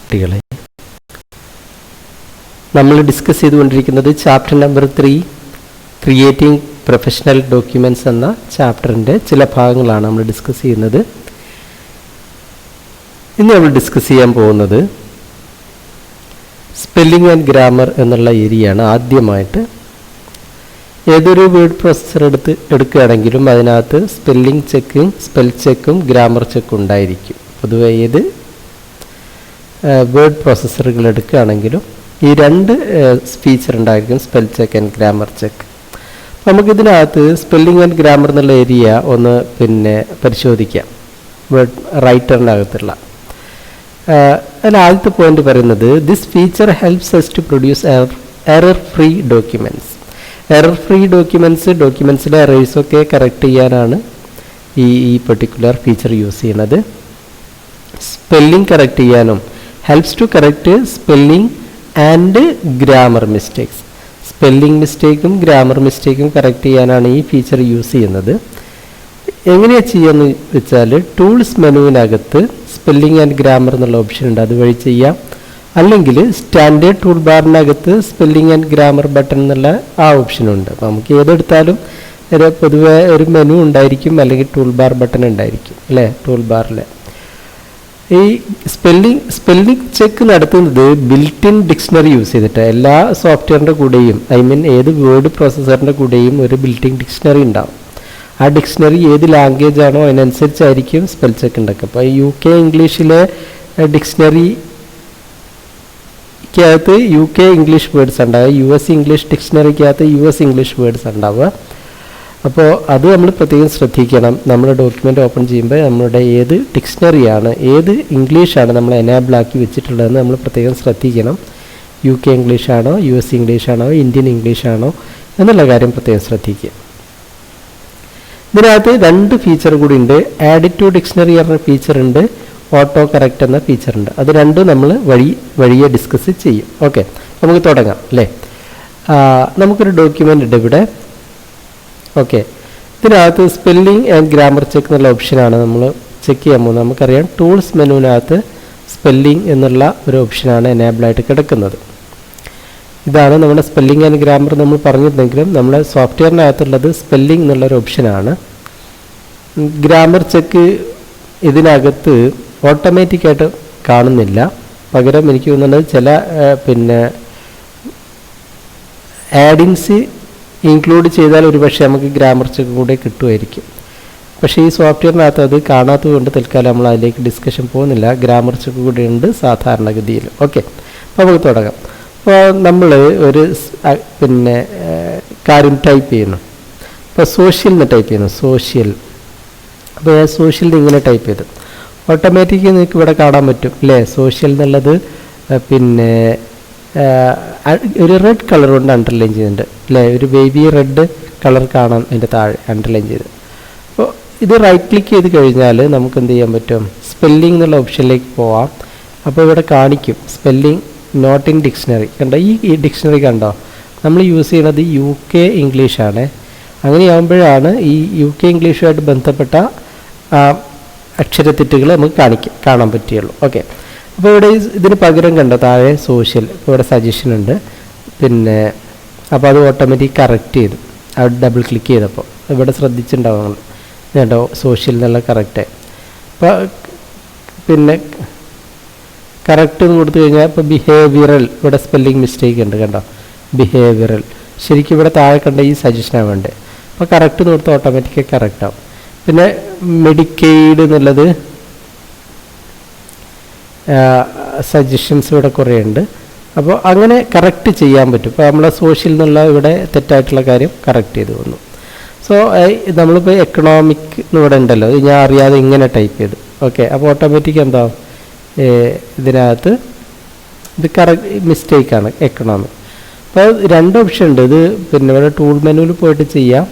കുട്ടികളെ, നമ്മൾ ഡിസ്കസ് ചെയ്തുകൊണ്ടിരിക്കുന്നത് chapter number 3 creating professional documents എന്ന ചാപ്റ്ററിൻ്റെ ചില ഭാഗങ്ങളാണ് നമ്മൾ ഡിസ്കസ് ചെയ്യുന്നത്. ഇന്ന് നമ്മൾ ഡിസ്കസ് ചെയ്യാൻ പോകുന്നത് സ്പെല്ലിംഗ് ആൻഡ് ഗ്രാമർ എന്നുള്ള ഏരിയയാണ്. ആദ്യമായിട്ട് ഏതൊരു വേർഡ് പ്രോസസ്സർ എടുക്കുകയാണെങ്കിലും അതിനകത്ത് സ്പെല്ലിംഗ് ചെക്കും സ്പെൽ ചെക്കും ഗ്രാമർ ചെക്കും ഉണ്ടായിരിക്കും. പൊതുവെ ഏത് വേർഡ് പ്രോസസ്സറുകൾ എടുക്കുകയാണെങ്കിലും ഈ രണ്ട് ഫീച്ചർ ഉണ്ടായിരിക്കും, spell check and grammar check. നമുക്കിതിനകത്ത് സ്പെല്ലിംഗ് ആൻഡ് ഗ്രാമർ എന്നുള്ള ഏരിയ ഒന്ന് പരിശോധിക്കാം. വേർഡ് റൈറ്ററിനകത്തുള്ള അതിൽ ആദ്യത്തെ പോയിന്റ് പറയുന്നത് this feature helps us to produce error free documents. Error free ഡോക്യുമെൻറ്റ്സിലെ എറേഴ്സൊക്കെ കറക്റ്റ് ചെയ്യാനാണ് ഈ പെർട്ടിക്കുലർ ഫീച്ചർ യൂസ് ചെയ്യുന്നത്. സ്പെല്ലിംഗ് കറക്റ്റ് ചെയ്യാനും helps to correct spelling and grammar mistakes. Spelling മിസ്റ്റേക്കും ഗ്രാമർ മിസ്റ്റേക്കും കറക്റ്റ് ചെയ്യാനാണ് ഈ ഫീച്ചർ യൂസ് ചെയ്യുന്നത്. എങ്ങനെയാണ് ചെയ്യുകയെന്ന് വെച്ചാൽ ടൂൾസ് മെനുവിനകത്ത് സ്പെല്ലിംഗ് ആൻഡ് ഗ്രാമർ എന്നുള്ള ഓപ്ഷൻ ഉണ്ട്, അതുവഴി ചെയ്യാം. അല്ലെങ്കിൽ സ്റ്റാൻഡേർഡ് ടൂൾ ബാറിനകത്ത് സ്പെല്ലിംഗ് ആൻഡ് ഗ്രാമർ ബട്ടൺ എന്നുള്ള ആ ഓപ്ഷനുണ്ട്. നമുക്ക് ഏതെടുത്താലും പൊതുവെ ഒരു മെനു ഉണ്ടായിരിക്കും, അല്ലെങ്കിൽ ടൂൾ ബാർ ബട്ടൺ ഉണ്ടായിരിക്കും അല്ലേ. ടൂൾ ബാറിൽ ഈ സ്പെല്ലിംഗ് ചെക്ക് നടത്തുന്നത് ബിൽറ്റ് ഇൻ ഡിക്ഷണറി യൂസ് ചെയ്തിട്ട്. എല്ലാ സോഫ്റ്റ്വെയറിൻ്റെ കൂടെയും ഏത് വേർഡ് പ്രോസസ്സറിൻ്റെ കൂടെയും ഒരു ബിൽറ്റ് ഇൻ ഡിക്ഷണറി ഉണ്ടാവും. ആ ഡിക്ഷണറി ഏത് ലാംഗ്വേജ് ആണോ അതിനനുസരിച്ചായിരിക്കും സ്പെൽ ചെക്ക് ഉണ്ടാക്കുക. അപ്പോൾ UK ഇംഗ്ലീഷിലെ ഡിക്ഷണറിക്കകത്ത് UK ഇംഗ്ലീഷ് വേർഡ്സ് ഉണ്ടാവുക, US ഇംഗ്ലീഷ് ഡിക്ഷണറിക്കകത്ത് US ഇംഗ്ലീഷ് വേർഡ്സ് ഉണ്ടാവുക. അപ്പോൾ അത് നമ്മൾ പ്രത്യേകം ശ്രദ്ധിക്കണം. നമ്മൾ ഡോക്യുമെൻ്റ് ഓപ്പൺ ചെയ്യുമ്പോൾ നമ്മുടെ ഏത് ഡിക്ഷണറിയാണ്, ഏത് ഇംഗ്ലീഷാണ് നമ്മൾ എനേബിൾ ആക്കി വെച്ചിട്ടുള്ളതെന്ന് നമ്മൾ പ്രത്യേകം ശ്രദ്ധിക്കണം. UK ഇംഗ്ലീഷാണോ, US ഇംഗ്ലീഷാണോ, ഇന്ത്യൻ ഇംഗ്ലീഷാണോ എന്നുള്ള കാര്യം പ്രത്യേകം ശ്രദ്ധിക്കുക. ഇതിനകത്ത് രണ്ട് ഫീച്ചർ കൂടി ഉണ്ട്. ആഡ് ടു ഡിക്ഷണറി എന്ന ഫീച്ചർ ഉണ്ട്, ഓട്ടോ കറക്റ്റ് എന്ന ഫീച്ചർ ഉണ്ട്. അത് രണ്ടും നമ്മൾ വഴിയെ ഡിസ്കസ് ചെയ്യും. ഓക്കെ, നമുക്ക് തുടങ്ങാം അല്ലേ. നമുക്കൊരു ഡോക്യുമെൻ്റ് ഉണ്ട് ഇവിടെ. ഓക്കെ, ഇതിനകത്ത് സ്പെല്ലിംഗ് ആൻഡ് ഗ്രാമർ ചെക്ക് എന്നുള്ള ഓപ്ഷനാണ് നമ്മൾ ചെക്ക് ചെയ്യാൻ പോകുന്നത്. നമുക്കറിയാം ടൂൾസ് മെനുവിനകത്ത് സ്പെല്ലിംഗ് എന്നുള്ള ഒരു ഓപ്ഷനാണ് എനേബിളായിട്ട് കിടക്കുന്നത്. ഇതാണ് നമ്മുടെ സ്പെല്ലിംഗ് ആൻഡ് ഗ്രാമർ നമ്മൾ പറഞ്ഞിരുന്നെങ്കിലും നമ്മുടെ സോഫ്റ്റ്വെയറിനകത്തുള്ളത് സ്പെല്ലിംഗ് എന്നുള്ളൊരു ഓപ്ഷനാണ്. ഗ്രാമർ ചെക്ക് ഇതിനകത്ത് ഓട്ടോമാറ്റിക്കായിട്ട് കാണുന്നില്ല. പകരം എനിക്ക് തോന്നുന്നത് ചില ആഡിൻസ് ഇൻക്ലൂഡ് ചെയ്താൽ ഒരുപക്ഷെ നമുക്ക് ഗ്രാമർ ചെക്ക് കൂടെ കിട്ടുമായിരിക്കും. പക്ഷേ ഈ സോഫ്റ്റ്വെയറിനകത്ത് അത് കാണാത്തത് കൊണ്ട് തൽക്കാലം നമ്മൾ അതിലേക്ക് ഡിസ്കഷൻ പോകുന്നില്ല. ഗ്രാമർ ചെക്ക് കൂടെ ഉണ്ട് സാധാരണഗതിയിൽ. ഓക്കെ, അപ്പോൾ നമുക്ക് തുടങ്ങാം. അപ്പോൾ നമ്മൾ ഒരു കാര്യം ടൈപ്പ് ചെയ്യുന്നു. അപ്പോൾ സോഷ്യൽ എന്ന് ടൈപ്പ് ചെയ്യുന്നു, സോഷ്യൽ. അപ്പോൾ സോഷ്യൽ ഇങ്ങനെ ടൈപ്പ് ചെയ്തു ഓട്ടോമാറ്റിക്കലി നിങ്ങൾക്ക് ഇവിടെ കാണാൻ പറ്റും അല്ലേ. സോഷ്യൽ എന്നുള്ളത് ഒരു റെഡ് കളർ കൊണ്ട് അണ്ടർലൈൻ ചെയ്തിട്ടുണ്ട് അല്ലേ. ഒരു ബേബി റെഡ് കളർ കാണാം അതിൻ്റെ താഴെ അണ്ടർലൈൻ ചെയ്ത്. അപ്പോൾ ഇത് റൈറ്റ് ക്ലിക്ക് ചെയ്ത് കഴിഞ്ഞാൽ നമുക്ക് എന്ത് ചെയ്യാൻ പറ്റും, സ്പെല്ലിംഗ് എന്നുള്ള ഓപ്ഷനിലേക്ക് പോവാം. അപ്പോൾ ഇവിടെ കാണിക്കും സ്പെല്ലിംഗ് നോട്ട് ഇൻ ഡിക്ഷണറി. കണ്ടോ, ഈ ഡിക്ഷണറി കണ്ടോ, നമ്മൾ യൂസ് ചെയ്യുന്നത് UK ഇംഗ്ലീഷാണ്. അങ്ങനെയാകുമ്പോഴാണ് ഈ UK ഇംഗ്ലീഷുമായിട്ട് ബന്ധപ്പെട്ട അക്ഷരത്തെറ്റുകൾ നമുക്ക് കാണാൻ പറ്റുകയുള്ളൂ. ഓക്കെ, അപ്പോൾ ഇവിടെ ഇതിന് പകരം കണ്ടോ താഴെ സോഷ്യൽ. ഇപ്പോൾ ഇവിടെ സജഷൻ ഉണ്ട്. അപ്പോൾ അത് ഓട്ടോമാറ്റിക് കറക്റ്റ് ചെയ്തു. അവിടെ ഡബിൾ ക്ലിക്ക് ചെയ്തപ്പോൾ ഇവിടെ ശ്രദ്ധിച്ചിട്ടുണ്ടാവും നമ്മൾ. കേട്ടോ, സോഷ്യൽ എന്നുള്ള കറക്റ്റ്. അപ്പോൾ കറക്റ്റ് എന്ന് കൊടുത്തു കഴിഞ്ഞാൽ ഇപ്പോൾ ബിഹേവിയറൽ, ഇവിടെ സ്പെല്ലിംഗ് മിസ്റ്റേക്ക് ഉണ്ട് കണ്ടോ, ബിഹേവിയറൽ. ശരിക്കും ഇവിടെ താഴെ കണ്ട ഈ സജഷനാണ് വേണ്ടത്. അപ്പോൾ കറക്റ്റ് എന്ന് കൊടുത്താൽ ഓട്ടോമാറ്റിക്കായി കറക്റ്റ് ആവും. പിന്നെ മെഡിക്കെയ്ഡ് എന്നുള്ളത് സജഷൻസ് ഇവിടെ കുറേ ഉണ്ട്. അപ്പോൾ അങ്ങനെ കറക്റ്റ് ചെയ്യാൻ പറ്റും. ഇപ്പോൾ നമ്മളെ സോഷ്യൽ എന്നുള്ള ഇവിടെ തെറ്റായിട്ടുള്ള കാര്യം കറക്റ്റ് ചെയ്ത് വന്നു. സോ നമ്മളിപ്പോൾ എക്കണോമിക് ഇവിടെ ഉണ്ടല്ലോ, ഞാൻ അറിയാതെ ഇങ്ങനെ ടൈപ്പ് ചെയ്തു. ഓക്കെ, അപ്പോൾ ഓട്ടോമാറ്റിക് എന്താവും, ഇതിനകത്ത് ഇത് കറക്റ്റ് മിസ്റ്റേക്കാണ് എക്കണോമിക്. അപ്പോൾ രണ്ട് ഓപ്ഷൻ ഉണ്ട്. ഇത് ഇവിടെ ടൂൾ മെനുവിൽ പോയിട്ട് ചെയ്യാം,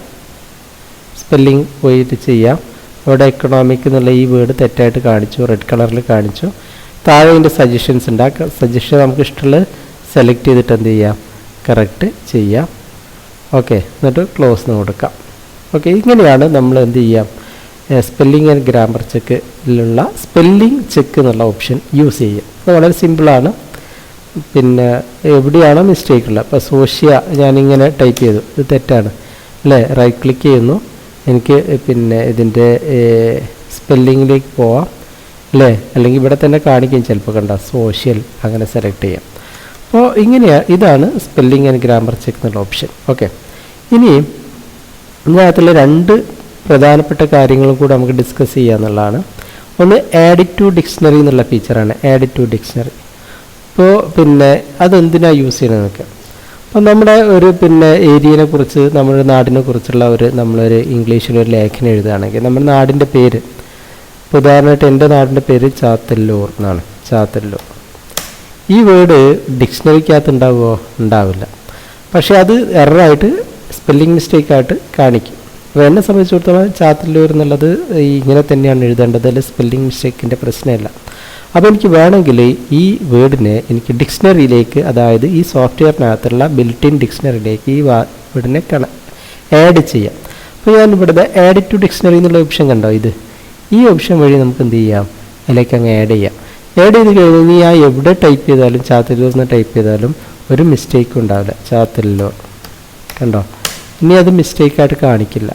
സ്പെല്ലിംഗ് പോയിട്ട് ചെയ്യാം. ഇവിടെ എക്കണോമിക് എന്നുള്ള ഈ വേർഡ് തെറ്റായിട്ട് കാണിച്ചു, റെഡ് കളറിൽ കാണിച്ചു. താഴെ ഇതിൻ്റെ സജഷൻസ് ഉണ്ട്. ആ സജഷൻ നമുക്ക് ഇഷ്ടമുള്ളത് സെലക്ട് ചെയ്തിട്ട് എന്ത് ചെയ്യാം, കറക്റ്റ് ചെയ്യാം. ഓക്കെ, എന്നിട്ട് ക്ലോസ് എന്ന് കൊടുക്കാം. ഓക്കെ, ഇങ്ങനെയാണ് നമ്മൾ എന്ത് ചെയ്യാം, സ്പെല്ലിംഗ് ആൻഡ് ഗ്രാമർ ചെക്കിലുള്ള സ്പെല്ലിംഗ് ചെക്ക് എന്നുള്ള ഓപ്ഷൻ യൂസ് ചെയ്യുക. അത് വളരെ സിമ്പിളാണ്. പിന്നെ എവിടെയാണോ മിസ്റ്റേക്ക് ഉള്ളത്, അപ്പോൾ സോഷ്യ ഞാനിങ്ങനെ ടൈപ്പ് ചെയ്തു, ഇത് തെറ്റാണ് അല്ലേ, റൈറ്റ് ക്ലിക്ക് ചെയ്യുന്നു, എനിക്ക് പിന്നെ ഇതിൻ്റെ സ്പെല്ലിങ്ങിലേക്ക് പോവാം അല്ലേ, അല്ലെങ്കിൽ ഇവിടെ തന്നെ കാണിക്കും ചിലപ്പോൾ, കണ്ട സോഷ്യൽ അങ്ങനെ സെലക്ട് ചെയ്യാം. അപ്പോൾ ഇങ്ങനെയാണ്, ഇതാണ് സ്പെല്ലിംഗ് ആൻഡ് ഗ്രാമർ ചെക്ക് എന്നുള്ള ഓപ്ഷൻ. ഓക്കെ, ഇനി ഇതിനകത്തുള്ള രണ്ട് പ്രധാനപ്പെട്ട കാര്യങ്ങളും കൂടെ നമുക്ക് ഡിസ്കസ് ചെയ്യുക എന്നുള്ളതാണ്. ഒന്ന് ആഡ് ടു ഡിക്ഷണറി എന്നുള്ള ഫീച്ചറാണ്. ആഡ് ടു ഡിക്ഷണറി അപ്പോൾ പിന്നെ അതെന്തിനാണ് യൂസ് ചെയ്യണമെന്ന് നോക്കാം. അപ്പോൾ നമ്മുടെ ഒരു പിന്നെ ഏരിയനെ കുറിച്ച്, നമ്മുടെ നാടിനെ കുറിച്ചുള്ള നമ്മളൊരു ഇംഗ്ലീഷിലൊരു ലേഖനം എഴുതുകയാണെങ്കിൽ നമ്മുടെ നാടിൻ്റെ പേര്, ഇപ്പോൾ ഉദാഹരണമായിട്ട് എൻ്റെ നാടിൻ്റെ പേര് ചാത്തല്ലൂർ എന്നാണ്. ചാത്തല്ലൂർ ഈ വേർഡ് ഡിക്ഷണറിക്കകത്ത് ഉണ്ടാവുമോ? ഉണ്ടാവില്ല. പക്ഷേ അത് എററായിട്ട് സ്പെല്ലിംഗ് മിസ്റ്റേക്കായിട്ട് കാണിക്കും. അപ്പോൾ എന്നെ സംബന്ധിച്ചിടത്തോളം ചാത്തല്ലൂർ എന്നുള്ളത് ഇങ്ങനെ തന്നെയാണ് എഴുതേണ്ടത്, അതിൽ സ്പെല്ലിംഗ് മിസ്റ്റേക്കിൻ്റെ പ്രശ്നമില്ല. അപ്പോൾ എനിക്ക് വേണമെങ്കിൽ ഈ വേർഡിനെ എനിക്ക് ഡിക്ഷണറിയിലേക്ക്, അതായത് ഈ സോഫ്റ്റ്വെയറിനകത്തുള്ള ബിൽറ്റ് ഇൻ ഡിക്ഷണറിയിലേക്ക് ഈ വേർഡിനെ ആഡ് ചെയ്യാം. അപ്പോൾ ഞാൻ ഇവിടെ ആഡ് ടു ഡിക്ഷണറി എന്നുള്ള ഓപ്ഷൻ കണ്ടോ, ഈ ഓപ്ഷൻ വഴി നമുക്ക് എന്ത് ചെയ്യാം, അതിലേക്ക് അങ്ങ് ആഡ് ചെയ്യാം. ആഡ് ചെയ്ത് കഴിഞ്ഞ് ഞാൻ എവിടെ ടൈപ്പ് ചെയ്താലും, ചാത്തല്ലൂർ എന്ന് ടൈപ്പ് ചെയ്താലും ഒരു മിസ്റ്റേക്കും ഉണ്ടാവില്ല. ചാത്തല്ലൂർ കണ്ടോ, ഇനി അത് മിസ്റ്റേക്കായിട്ട് കാണിക്കില്ല.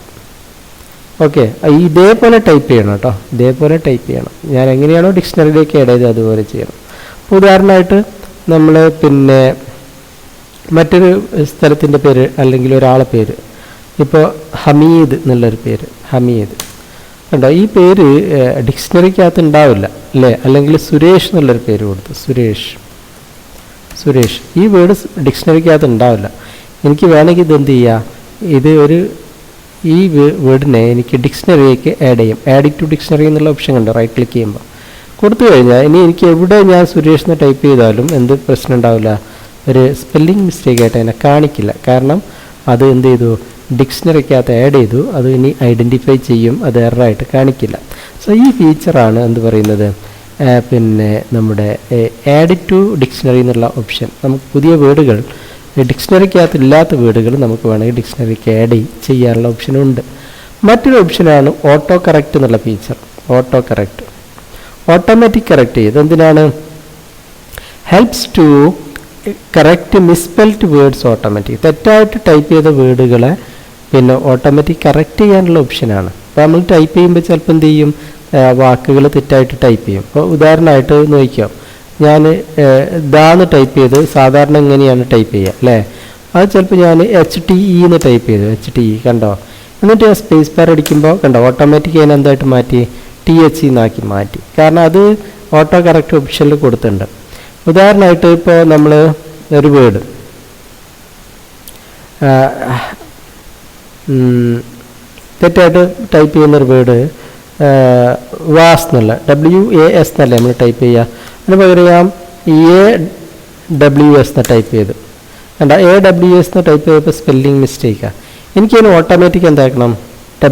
ഓക്കെ, ഇതേപോലെ ടൈപ്പ് ചെയ്യണം കേട്ടോ, ഇതേപോലെ ടൈപ്പ് ചെയ്യണം. ഞാൻ എങ്ങനെയാണോ ഡിക്ഷണറിയിലേക്ക് ആഡ് ചെയ്ത് അതുപോലെ ചെയ്യണം. അപ്പോൾ ഉദാഹരണമായിട്ട് നമ്മൾ പിന്നെ മറ്റൊരു സ്ഥലത്തിൻ്റെ പേര് അല്ലെങ്കിൽ ഒരാളെ പേര്, ഇപ്പോൾ ഹമീദ് എന്നുള്ളൊരു പേര്, ഹമീദ് കണ്ടോ, ഈ പേര് ഡിക്ഷണറിക്കകത്ത് ഉണ്ടാവില്ല അല്ലേ. അല്ലെങ്കിൽ സുരേഷ് എന്നുള്ളൊരു പേര് കൊടുത്തു, സുരേഷ് ഈ വേർഡ് ഡിക്ഷണറിക്കകത്ത് ഉണ്ടാവില്ല. എനിക്ക് വേണമെങ്കിൽ ഇതെന്ത് ചെയ്യുക, ഈ വേർഡിനെ എനിക്ക് ഡിക്ഷണറിയിലേക്ക് ആഡ് ചെയ്യും. ആഡ് ടു ഡിക്ഷണറി എന്നുള്ള ഓപ്ഷൻ കണ്ടോ, റൈറ്റ് ക്ലിക്ക് ചെയ്യുമ്പോൾ കൊടുത്തു കഴിഞ്ഞാൽ ഇനി എനിക്ക് എവിടെ ഞാൻ സുരേഷ് എന്ന് ടൈപ്പ് ചെയ്താലും എന്ത് പ്രശ്നം ഉണ്ടാവില്ല, ഒരു സ്പെല്ലിംഗ് മിസ്റ്റേക്കായിട്ട് അതിനെ കാണിക്കില്ല. കാരണം അത് എന്ത് ചെയ്തു, ഡിക്ഷണറിക്കകത്ത് ആഡ് ചെയ്തു, അത് ഇനി ഐഡൻറ്റിഫൈ ചെയ്യും, അത് എററായിട്ട് കാണിക്കില്ല. സോ ഈ ഫീച്ചറാണ് എന്ത് പറയുന്നത്, പിന്നെ നമ്മുടെ ആഡ് ടു ഡിക്ഷണറി എന്നുള്ള ഓപ്ഷൻ. നമുക്ക് പുതിയ വേർഡുകൾ, ഡിക്ഷണറിക്കകത്ത് ഇല്ലാത്ത വേർഡുകൾ നമുക്ക് വേണമെങ്കിൽ ഡിക്ഷണറിക്ക് ആഡ് ചെയ്യാനുള്ള ഓപ്ഷനുണ്ട്. മറ്റൊരു ഓപ്ഷനാണ് ഓട്ടോ കറക്റ്റ് എന്നുള്ള feature. Auto correct automatic correct ചെയ്ത് എന്തിനാണ്, helps to correct misspelled words automatic. തെറ്റായിട്ട് ടൈപ്പ് ചെയ്ത വേർഡുകളെ പിന്നെ ഓട്ടോമാറ്റിക് കറക്റ്റ് ചെയ്യാനുള്ള ഓപ്ഷനാണ്. അപ്പോൾ നമ്മൾ ടൈപ്പ് ചെയ്യുമ്പോൾ ചിലപ്പോൾ എന്ത് ചെയ്യും, വാക്കുകൾ തെറ്റായിട്ട് ടൈപ്പ് ചെയ്യും. അപ്പോൾ ഉദാഹരണമായിട്ട് നോക്കിയോ, ഞാൻ ദാന്ന് ടൈപ്പ് ചെയ്ത് സാധാരണ എങ്ങനെയാണ് ടൈപ്പ് ചെയ്യുക അല്ലേ, അത് ചിലപ്പോൾ ഞാൻ HTE എന്ന് ടൈപ്പ് ചെയ്തു, HTE കണ്ടോ, എന്നിട്ട് ഞാൻ സ്പേസ് ബാർ അടിക്കുമ്പോൾ കണ്ടോ ഓട്ടോമാറ്റിക് ഞാൻ എന്തായിട്ട് മാറ്റി, THE എന്നാക്കി മാറ്റി. കാരണം അത് ഓട്ടോ കറക്റ്റ് ഓപ്ഷനിൽ കൊടുത്തിട്ടുണ്ട്. ഉദാഹരണമായിട്ട് ഇപ്പോൾ നമ്മൾ ഒരു വേർഡ് തെറ്റായിട്ട് ടൈപ്പ് ചെയ്യുന്നൊരു വേർഡ് വാസ് എന്നുള്ള WAS എന്നല്ലേ നമ്മൾ ടൈപ്പ് ചെയ്യുക, അതിന് പകരം ഞാൻ AWS എന്ന് ടൈപ്പ് ചെയ്തു. കണ്ട AWS എന്ന് ടൈപ്പ് ചെയ്തപ്പോൾ സ്പെല്ലിംഗ് മിസ്റ്റേക്കാണ്. എനിക്കതിന് ഓട്ടോമാറ്റിക് എന്താക്കണം,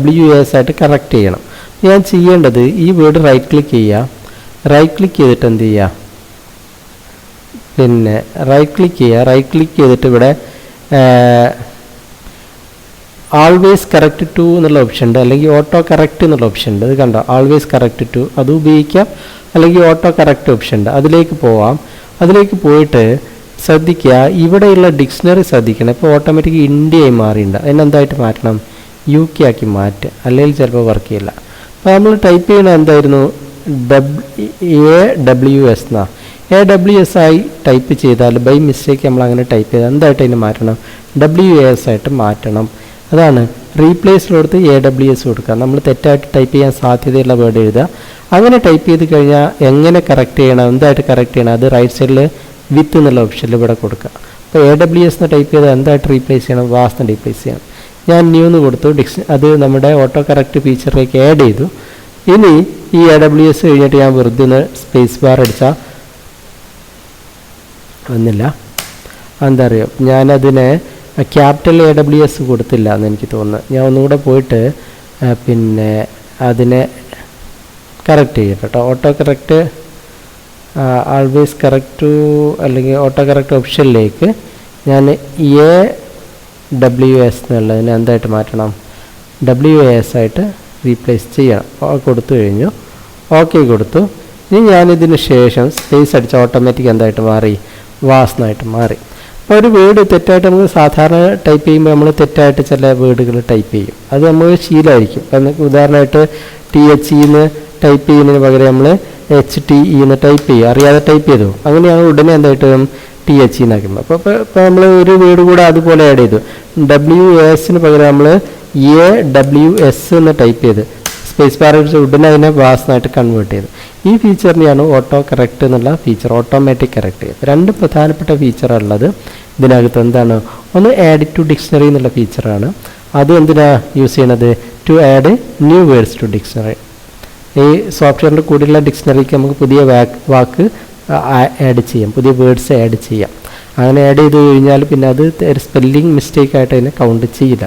WAS ആയിട്ട് കറക്റ്റ് ചെയ്യണം. ഞാൻ ചെയ്യേണ്ടത് ഈ വേർഡ് റൈറ്റ് ക്ലിക്ക് ചെയ്യുക, റൈറ്റ് ക്ലിക്ക് ചെയ്തിട്ട് എന്ത് ചെയ്യുക, പിന്നെ റൈറ്റ് ക്ലിക്ക് ചെയ്തിട്ട് ഇവിടെ ആൾവേസ് കറക്റ്റ് ടു എന്നുള്ള ഓപ്ഷൻ ഉണ്ട്, അല്ലെങ്കിൽ ഓട്ടോ കറക്റ്റ് എന്നുള്ള ഓപ്ഷൻ ഉണ്ട്. ഇത് കണ്ടോ, ആൾവേസ് കറക്റ്റ് ടു അത് ഉപയോഗിക്കാം, അല്ലെങ്കിൽ ഓട്ടോ കറക്റ്റ് ഓപ്ഷൻ ഉണ്ട്, അതിലേക്ക് പോവാം. അതിലേക്ക് പോയിട്ട് ശ്രദ്ധിക്കുക, ഇവിടെയുള്ള ഡിക്ഷണറി ശ്രദ്ധിക്കണം. ഇപ്പോൾ ഓട്ടോമാറ്റിക് ഇന്ത്യയായി മാറിയിട്ടുണ്ട്, അതിനെന്തായിട്ട് മാറ്റണം, UK ആക്കി മാറ്റുക, അല്ലെങ്കിൽ ചിലപ്പോൾ വർക്ക് ചെയ്യില്ല. അപ്പോൾ നമ്മൾ ടൈപ്പ് ചെയ്യണത് എന്തായിരുന്നു, AWS എന്നാ. AWS ആയി ടൈപ്പ് ചെയ്താൽ ബൈ മിസ്റ്റേക്ക് നമ്മൾ അങ്ങനെ ടൈപ്പ് ചെയ്താൽ എന്തായിട്ട് അതിന് മാറ്റണം, WAS ആയിട്ട് മാറ്റണം. അതാണ് റീപ്ലേസിലോടുത്ത് AWS കൊടുക്കുക. നമ്മൾ തെറ്റായിട്ട് ടൈപ്പ് ചെയ്യാൻ സാധ്യതയുള്ള വേർഡ് എഴുതുക. അങ്ങനെ ടൈപ്പ് ചെയ്ത് കഴിഞ്ഞാൽ എങ്ങനെ കറക്റ്റ് ചെയ്യണം, എന്തായിട്ട് കറക്റ്റ് ചെയ്യണം, അത് റൈറ്റ് സൈഡിൽ വിത്ത് എന്നുള്ള ഓപ്ഷനിൽ ഇവിടെ കൊടുക്കുക. അപ്പോൾ AWS എന്ന് ടൈപ്പ് ചെയ്താൽ എന്തായിട്ട് റീപ്ലേസ് ചെയ്യണം, വാസ് എന്ന് റീപ്ലേസ് ചെയ്യണം. ഞാൻ ന്യൂ എന്ന് കൊടുത്തു, അത് നമ്മുടെ ഓട്ടോ കറക്റ്റ് ഫീച്ചറിലേക്ക് ആഡ് ചെയ്തു. ഇനി ഈ AWS കഴിഞ്ഞിട്ട് ഞാൻ വെറുതെ ഒന്ന് സ്പേസ് ബാർ അടിച്ചാൽ ഒന്നില്ല, എന്താ അറിയോ, ഞാനതിനെ ക്യാപിറ്റൽ AWS കൊടുത്തില്ല എന്ന് എനിക്ക് തോന്നുന്നു. ഞാൻ ഒന്നുകൂടെ പോയിട്ട് പിന്നെ അതിനെ കറക്റ്റ് ചെയ്യട്ടെ കേട്ടോ. ഓട്ടോ കറക്റ്റ് ആൾവേസ് കറക്റ്റ് അല്ലെങ്കിൽ ഓട്ടോ കറക്റ്റ് ഓപ്ഷനിലേക്ക് ഞാൻ AWS എന്നുള്ളതിനെ എന്തായിട്ട് മാറ്റണം, WAS ആയിട്ട് റീപ്ലേസ് ചെയ്യണം. കൊടുത്തു കഴിഞ്ഞു, ഓക്കെ കൊടുത്തു. ഇനി ഞാനിതിന് ശേഷം സ്പേസ് അടിച്ച ഓട്ടോമാറ്റിക് എന്തായിട്ട് മാറി, വാസ് എന്നായിട്ട് മാറി. അപ്പോൾ ഒരു വേർഡ് തെറ്റായിട്ട് നമുക്ക് സാധാരണ ടൈപ്പ് ചെയ്യുമ്പോൾ നമ്മൾ തെറ്റായിട്ട് ചില വേർഡുകൾ ടൈപ്പ് ചെയ്യും. അത് നമുക്ക് ശീലമായിരിക്കും. ഉദാഹരണമായിട്ട് THE എന്ന് ടൈപ്പ് ചെയ്യുന്നതിന് പകരം നമ്മൾ HTE എന്ന് ടൈപ്പ് ചെയ്യും, അറിയാതെ ടൈപ്പ് ചെയ്തു. അങ്ങനെയാണ് ഉടനെ എന്തായിട്ട് THE എന്നാക്കുന്നത്. അപ്പോൾ നമ്മൾ ഒരു വേർഡ് കൂടെ അതുപോലെ ആഡ് ചെയ്തു. WASന് പകരം നമ്മൾ AWS എന്ന് ടൈപ്പ് ചെയ്ത് സ്പേസ് ബാർ അടിച്ച് ഉടനെ അതിനെ വാസ്നായിട്ട് കൺവേർട്ട് ചെയ്തു. ഈ ഫീച്ചറിനെയാണ് ഓട്ടോ കറക്റ്റ് എന്നുള്ള ഫീച്ചർ, ഓട്ടോമാറ്റിക് കറക്റ്റ് ചെയ്യുക. രണ്ട് പ്രധാനപ്പെട്ട ഫീച്ചറുള്ളത് ഇതിനകത്ത് എന്താണ്, ഒന്ന് ആഡ് ടു ഡിക്ഷണറി എന്നുള്ള ഫീച്ചറാണ്. അത് എന്തിനാണ് യൂസ് ചെയ്യണത്, to add new words to dictionary. ഈ സോഫ്റ്റ്വെയറിൻ്റെ കൂടെയുള്ള ഡിക്ഷണറിക്ക് നമുക്ക് പുതിയ വാക്ക് ആഡ് ചെയ്യാം, പുതിയ വേർഡ്സ് ആഡ് ചെയ്യാം. അങ്ങനെ ആഡ് ചെയ്ത് കഴിഞ്ഞാൽ പിന്നെ അത് ഒരു സ്പെല്ലിംഗ് മിസ്റ്റേക്ക് ആയിട്ട് അതിനെ കൗണ്ട് ചെയ്യില്ല.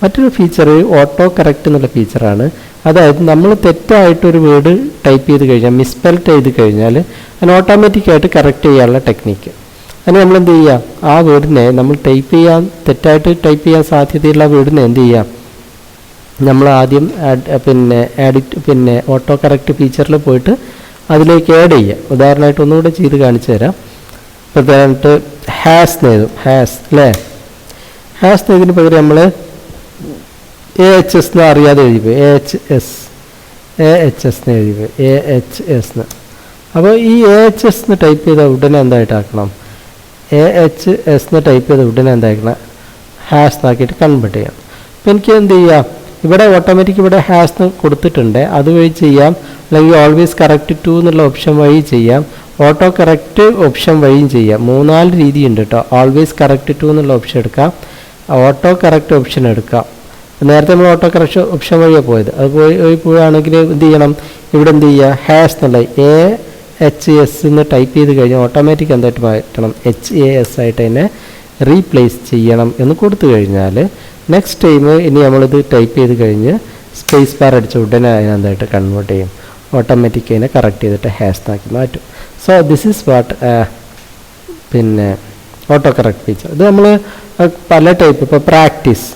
മറ്റൊരു ഫീച്ചർ ഓട്ടോ കറക്റ്റ് എന്നുള്ള ഫീച്ചറാണ്. അതായത് നമ്മൾ തെറ്റായിട്ടൊരു വേർഡ് ടൈപ്പ് ചെയ്ത് കഴിഞ്ഞാൽ, മിസ്പെൽറ്റ് ചെയ്ത് കഴിഞ്ഞാൽ അതിന് ഓട്ടോമാറ്റിക്കായിട്ട് കറക്റ്റ് ചെയ്യാനുള്ള ടെക്നിക്ക്. അതിന് നമ്മൾ എന്ത് ചെയ്യുക, ആ വേർഡിനെ നമ്മൾ തെറ്റായിട്ട് ടൈപ്പ് ചെയ്യാൻ സാധ്യതയുള്ള വേർഡിനെ എന്ത് ചെയ്യാം, നമ്മൾ ആദ്യം ഓട്ടോ കറക്റ്റ് ഫീച്ചറിൽ പോയിട്ട് അതിലേക്ക് ആഡ് ചെയ്യുക. ഉദാഹരണമായിട്ട് ഒന്നുകൂടെ ചെയ്ത് കാണിച്ചു തരാം. പ്രധാനമായിട്ട് ഹാസ് എഴുതും, ഹാസ് അല്ലേ, ഹാസ് എന്നതിന് പകരം നമ്മൾ AHS എന്ന് അറിയാതെ എഴുതിപ്പോയി, AHS എന്ന് എഴുതിപ്പോയി, AHS എന്ന്. അപ്പോൾ ഈ AHS എന്ന് ടൈപ്പ് ചെയ്ത ഉടനെ എന്തായിട്ടാക്കണം, AHS എന്ന് ടൈപ്പ് ചെയ്ത ഉടനെ എന്താക്കണം, ഹാസ് എന്നാക്കിയിട്ട് കൺവേർട്ട് ചെയ്യാം. അപ്പോൾ എനിക്ക് എന്ത് ചെയ്യാം, ഇവിടെ ഓട്ടോമാറ്റിക് ഇവിടെ ഹാസ് എന്ന് കൊടുത്തിട്ടുണ്ട്, അതുവഴി ചെയ്യാം. അല്ലെങ്കിൽ ഓൾവേസ് കറക്റ്റ് ടു എന്നുള്ള ഓപ്ഷൻ വഴി ചെയ്യാം, ഓട്ടോ കറക്റ്റ് ഓപ്ഷൻ വഴിയും ചെയ്യാം. 3-4 രീതിയുണ്ട് കേട്ടോ. ഓൾവേസ് കറക്റ്റ് ടു എന്നുള്ള ഓപ്ഷൻ എടുക്കാം, ഓട്ടോ കറക്റ്റ് ഓപ്ഷൻ എടുക്കാം. നേരത്തെ നമ്മൾ ഓട്ടോ കറക്റ്റ് ഓപ്ഷൻ വഴിയാണ് പോയത്. അത് പോവുകയാണെങ്കിൽ എന്ത് ചെയ്യണം, ഇവിടെ എന്ത് ചെയ്യുക, ഹാസ് എന്നുള്ള AHS എന്ന് ടൈപ്പ് ചെയ്ത് കഴിഞ്ഞാൽ ഓട്ടോമാറ്റിക് എന്തായിട്ട് മാറ്റണം, HAS ആയിട്ട് തന്നെ റീപ്ലേസ് ചെയ്യണം എന്ന് കൊടുത്തു കഴിഞ്ഞാൽ നെക്സ്റ്റ് ടൈം ഇനി നമ്മളിത് ടൈപ്പ് ചെയ്ത് കഴിഞ്ഞ് സ്പേസ് ബാർ അടിച്ച ഉടനെ അതിനെന്തായിട്ട് കൺവേർട്ട് ചെയ്യും, ഓട്ടോമാറ്റിക് അതിനെ കറക്റ്റ് ചെയ്തിട്ട് ഹാഷ് ആക്കി മാറ്റും. So this is what auto correct feature. ഇത് നമ്മൾ പല ടൈപ്പ്, ഇപ്പോൾ പ്രാക്ടീസ്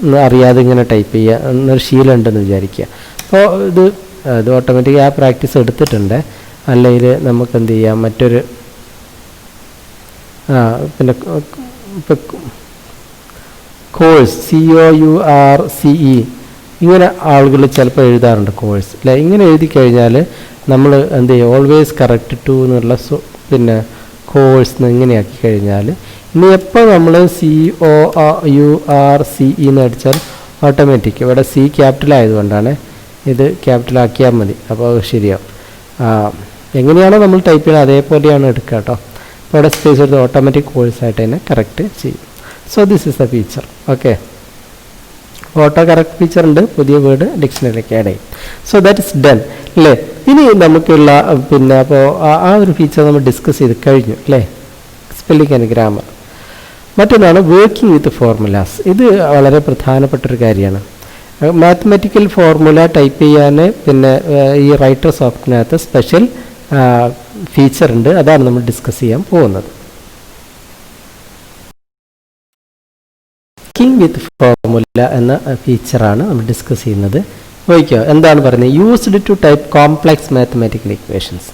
എന്ന് അറിയാതെ ഇങ്ങനെ ടൈപ്പ് ചെയ്യുക എന്നൊരു ശീലം ഉണ്ടെന്ന് വിചാരിക്കുക. അപ്പോൾ ഇത് ഓട്ടോമാറ്റിക് ആ പ്രാക്ടീസ് എടുത്തിട്ടുണ്ട്. അല്ലെങ്കിൽ നമുക്ക് എന്ത് ചെയ്യാം, മറ്റൊരു ഇപ്പോൾ കോഴ്സ് COURCE ഇങ്ങനെ ആളുകൾ ചിലപ്പോൾ എഴുതാറുണ്ട് കോഴ്സ് അല്ലേ. ഇങ്ങനെ എഴുതി കഴിഞ്ഞാൽ നമ്മൾ എന്ത് ചെയ്യും, ഓൾവേസ് കറക്റ്റ് ടു എന്നുള്ള കോഴ്സ് ഇങ്ങനെയാക്കി കഴിഞ്ഞാൽ ഇനി എപ്പോൾ നമ്മൾ COURCE എന്ന് അടിച്ചാൽ ഓട്ടോമാറ്റിക് ഇവിടെ C ക്യാപിറ്റൽ ആയതുകൊണ്ടാണ് ഇത് ക്യാപിറ്റലാക്കിയാൽ മതി. അപ്പോൾ ശരിയാവും. എങ്ങനെയാണോ നമ്മൾ ടൈപ്പ് ചെയ്യുന്നത് അതേപോലെയാണ് എടുക്കുക കേട്ടോ. അപ്പോൾ ഇവിടെ സ്പേസ് എടുത്ത് ഓട്ടോമാറ്റിക് കോഴ്സായിട്ട് തന്നെ കറക്റ്റ് ചെയ്യും. So this is the feature. Okay, auto correct feature ഉണ്ട്, പുതിയ വേർഡ് ഡിക്ഷണറിയിലേക്ക് ആഡ് ചെയ്യും. സോ ദാറ്റ് ഇസ് ഡൺ അല്ലേ. ഇനി നമുക്കുള്ള അപ്പോൾ ആ ഒരു ഫീച്ചർ നമ്മൾ ഡിസ്കസ് ചെയ്ത് കഴിഞ്ഞു അല്ലേ, സ്പെല്ലിംഗ് ആൻഡ് ഗ്രാമർ. മറ്റൊന്നാണ് വർക്കിംഗ് വിത്ത് ഫോർമുലാസ്. ഇത് വളരെ പ്രധാനപ്പെട്ടൊരു കാര്യമാണ്. മാത്തമാറ്റിക്കൽ ഫോർമുല ടൈപ്പ് ചെയ്യാൻ ഈ റൈറ്റർ സോഫ്റ്റ്വെയറിനകത്ത് സ്പെഷ്യൽ ഫീച്ചർ ഉണ്ട്. അതാണ് നമ്മൾ ഡിസ്കസ് ചെയ്യാൻ പോകുന്നത്. വർക്കിംഗ് വിത്ത് ഫോർമുല എന്ന ഫീച്ചറാണ് നമ്മൾ ഡിസ്കസ് ചെയ്യുന്നത്. നോക്കിയോ എന്താണ് പറയുന്നത്, used to type complex mathematical equations.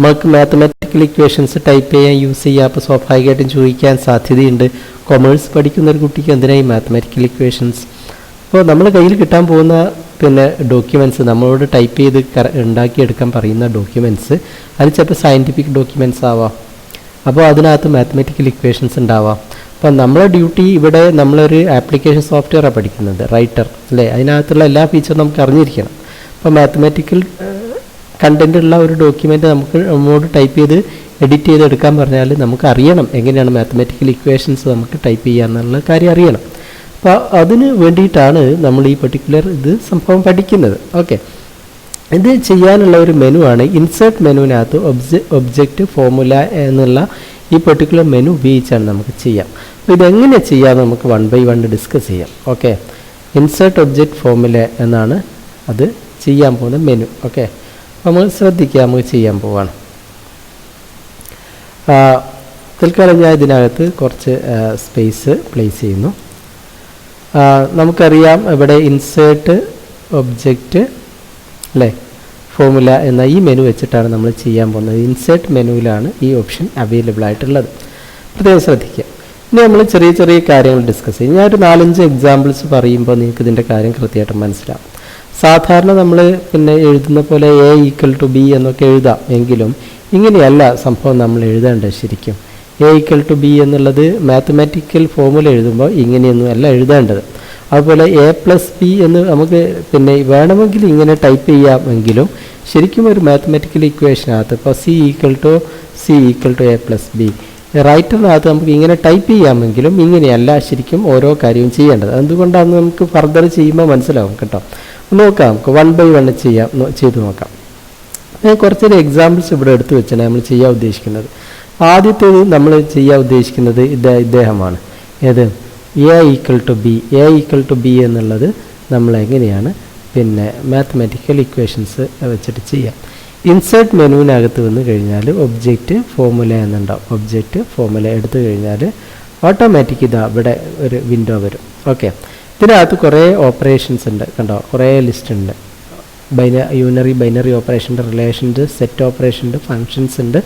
നമുക്ക് മാത്തമാറ്റിക്കൽ ഇക്വേഷൻസ് ടൈപ്പ് ചെയ്യാൻ യൂസ് ചെയ്യാം. അപ്പോൾ സ്വാഭാവികമായിട്ടും ചോദിക്കാൻ സാധ്യതയുണ്ട്, കൊമേഴ്സ് പഠിക്കുന്ന ഒരു കുട്ടിക്ക് എന്തിനായി മാത്തമാറ്റിക്കൽ ഇക്വേഷൻസ്. അപ്പോൾ നമ്മൾ കയ്യിൽ കിട്ടാൻ പോകുന്ന ഡോക്യുമെൻറ്റ്സ്, നമ്മളോട് ടൈപ്പ് ചെയ്ത് ഉണ്ടാക്കിയെടുക്കാൻ പറയുന്ന ഡോക്യുമെൻറ്റ്സ്, അത് ചിലപ്പോൾ സയൻറ്റിഫിക് ഡോക്യുമെൻറ്റ്സ് ആവാം. അപ്പോൾ അതിനകത്ത് മാത്തമാറ്റിക്കൽ ഇക്വേഷൻസ് ഉണ്ടാവാം. അപ്പം നമ്മളെ ഡ്യൂട്ടി ഇവിടെ നമ്മളൊരു ആപ്ലിക്കേഷൻ സോഫ്റ്റ്വെയറാണ് പഠിക്കുന്നത്, റൈറ്റർ അല്ലേ. അതിനകത്തുള്ള എല്ലാ ഫീച്ചറും നമുക്ക് അറിഞ്ഞിരിക്കണം. അപ്പോൾ മാത്തമാറ്റിക്കൽ കണ്ടൻ്റ് ഉള്ള ഒരു ഡോക്യുമെൻ്റ് നമ്മോട് ടൈപ്പ് ചെയ്ത് എഡിറ്റ് ചെയ്ത് എടുക്കാൻ പറഞ്ഞാൽ നമുക്ക് അറിയണം എങ്ങനെയാണ് മാത്തമാറ്റിക്കൽ ഇക്വേഷൻസ് നമുക്ക് ടൈപ്പ് ചെയ്യുക എന്നുള്ള കാര്യം അറിയണം. അപ്പോൾ അതിന് വേണ്ടിയിട്ടാണ് നമ്മൾ ഈ പർട്ടിക്കുലർ സംഭവം പഠിക്കുന്നത്. ഓക്കെ, ഇത് ചെയ്യാനുള്ള ഒരു മെനു ആണ്. ഇൻസേർട്ട് മെനുവിനകത്ത് ഒബ്ജക്റ്റ് ഫോർമുല എന്നുള്ള ഈ പെർട്ടിക്കുലർ മെനു ഉപയോഗിച്ചാണ് നമുക്ക് ചെയ്യാം. അപ്പോൾ ഇതെങ്ങനെ ചെയ്യാമെന്ന് നമുക്ക് 1 by 1 ഡിസ്കസ് ചെയ്യാം. ഓക്കെ, ഇൻസേർട്ട് ഒബ്ജക്റ്റ് ഫോർമുല എന്നാണ് അത് ചെയ്യാൻ പോകുന്ന മെനു. ഓക്കെ, അപ്പോൾ നമ്മൾ ശ്രദ്ധിക്കുക, നമുക്ക് ചെയ്യാൻ പോവാണ്. തൽക്കാലം ഞാൻ ഇതിനകത്ത് കുറച്ച് സ്പേസ് പ്ലേസ് ചെയ്യുന്നു. നമുക്കറിയാം ഇവിടെ ഇൻസേർട്ട് ഒബ്ജക്റ്റ് അല്ലേ ഫോമുല എന്ന ഈ മെനു വെച്ചിട്ടാണ് നമ്മൾ ചെയ്യാൻ പോകുന്നത്. ഇൻസേർട്ട് മെനുവിലാണ് ഈ ഓപ്ഷൻ അവൈലബിൾ ആയിട്ടുള്ളത്. പ്രത്യേകം ശ്രദ്ധിക്കുക. ഇനി നമ്മൾ ചെറിയ ചെറിയ കാര്യങ്ങൾ ഡിസ്കസ് ചെയ്യും. ഞാനൊരു 4-5 എക്സാമ്പിൾസ് പറയുമ്പോൾ നിങ്ങൾക്ക് ഇതിൻ്റെ കാര്യം കൃത്യമായിട്ട് മനസ്സിലാവും. സാധാരണ നമ്മൾ പിന്നെ എഴുതുന്ന പോലെ A=B എന്നൊക്കെ എഴുതാം. എങ്കിലും ഇങ്ങനെയല്ല സംഭവം നമ്മൾ എഴുതേണ്ടത്. ശരിക്കും A=B എന്നുള്ളത് മാത്തമാറ്റിക്കൽ ഫോമുല എഴുതുമ്പോൾ ഇങ്ങനെയൊന്നും അല്ല എഴുതേണ്ടത്. അതുപോലെ A+B എന്ന് നമുക്ക് പിന്നെ വേണമെങ്കിൽ ഇങ്ങനെ ടൈപ്പ് ചെയ്യാമെങ്കിലും ശരിക്കും ഒരു മാത്തമാറ്റിക്കൽ ഇക്വേഷനകത്ത് ഇപ്പോൾ C=A+B റൈറ്ററിനകത്ത് നമുക്ക് ഇങ്ങനെ ടൈപ്പ് ചെയ്യാമെങ്കിലും ഇങ്ങനെയല്ല ശരിക്കും ഓരോ കാര്യവും ചെയ്യേണ്ടത്. എന്തുകൊണ്ടാണെന്ന് നമുക്ക് ഫർദർ ചെയ്യുമ്പോൾ മനസ്സിലാവും കേട്ടോ. നോക്കാം, നമുക്ക് 1 by 1 ചെയ്തു നോക്കാം. ഞാൻ കുറച്ചൊരു എക്സാമ്പിൾസ് ഇവിടെ എടുത്തു വെച്ചാണ് നമ്മൾ ചെയ്യാൻ ഉദ്ദേശിക്കുന്നത്. ആദ്യത്തേത് നമ്മൾ ചെയ്യാൻ ഉദ്ദേശിക്കുന്നത് ഇദ്ദേഹമാണ്. ഏത് A=B എന്നുള്ളത് നമ്മൾ എങ്ങനെയാണ് പിന്നെ മാത്തമാറ്റിക്കൽ ഇക്വേഷൻസ് വെച്ചിട്ട് ചെയ്യാം. ഇൻസേർട്ട് മെനുവിനകത്ത് വന്നു കഴിഞ്ഞാൽ ഒബ്ജക്റ്റ് ഫോമുല എന്നുണ്ടാവും. ഒബ്ജക്റ്റ് ഫോമുല എടുത്തു കഴിഞ്ഞാൽ ഓട്ടോമാറ്റിക് ഇവിടെ ഒരു വിൻഡോ വരും. ഓക്കെ, ഇതിനകത്ത് കുറേ ഓപ്പറേഷൻസ് ഉണ്ട് കണ്ടോ, കുറേ ലിസ്റ്റ് ഉണ്ട്. യൂണറി ബൈനറി ഓപ്പറേഷൻ ഉണ്ട്, റിലേഷൻ ഉണ്ട്, സെറ്റ് ഓപ്പറേഷൻ ഉണ്ട്, ഫങ്ഷൻസ് ഉണ്ട്,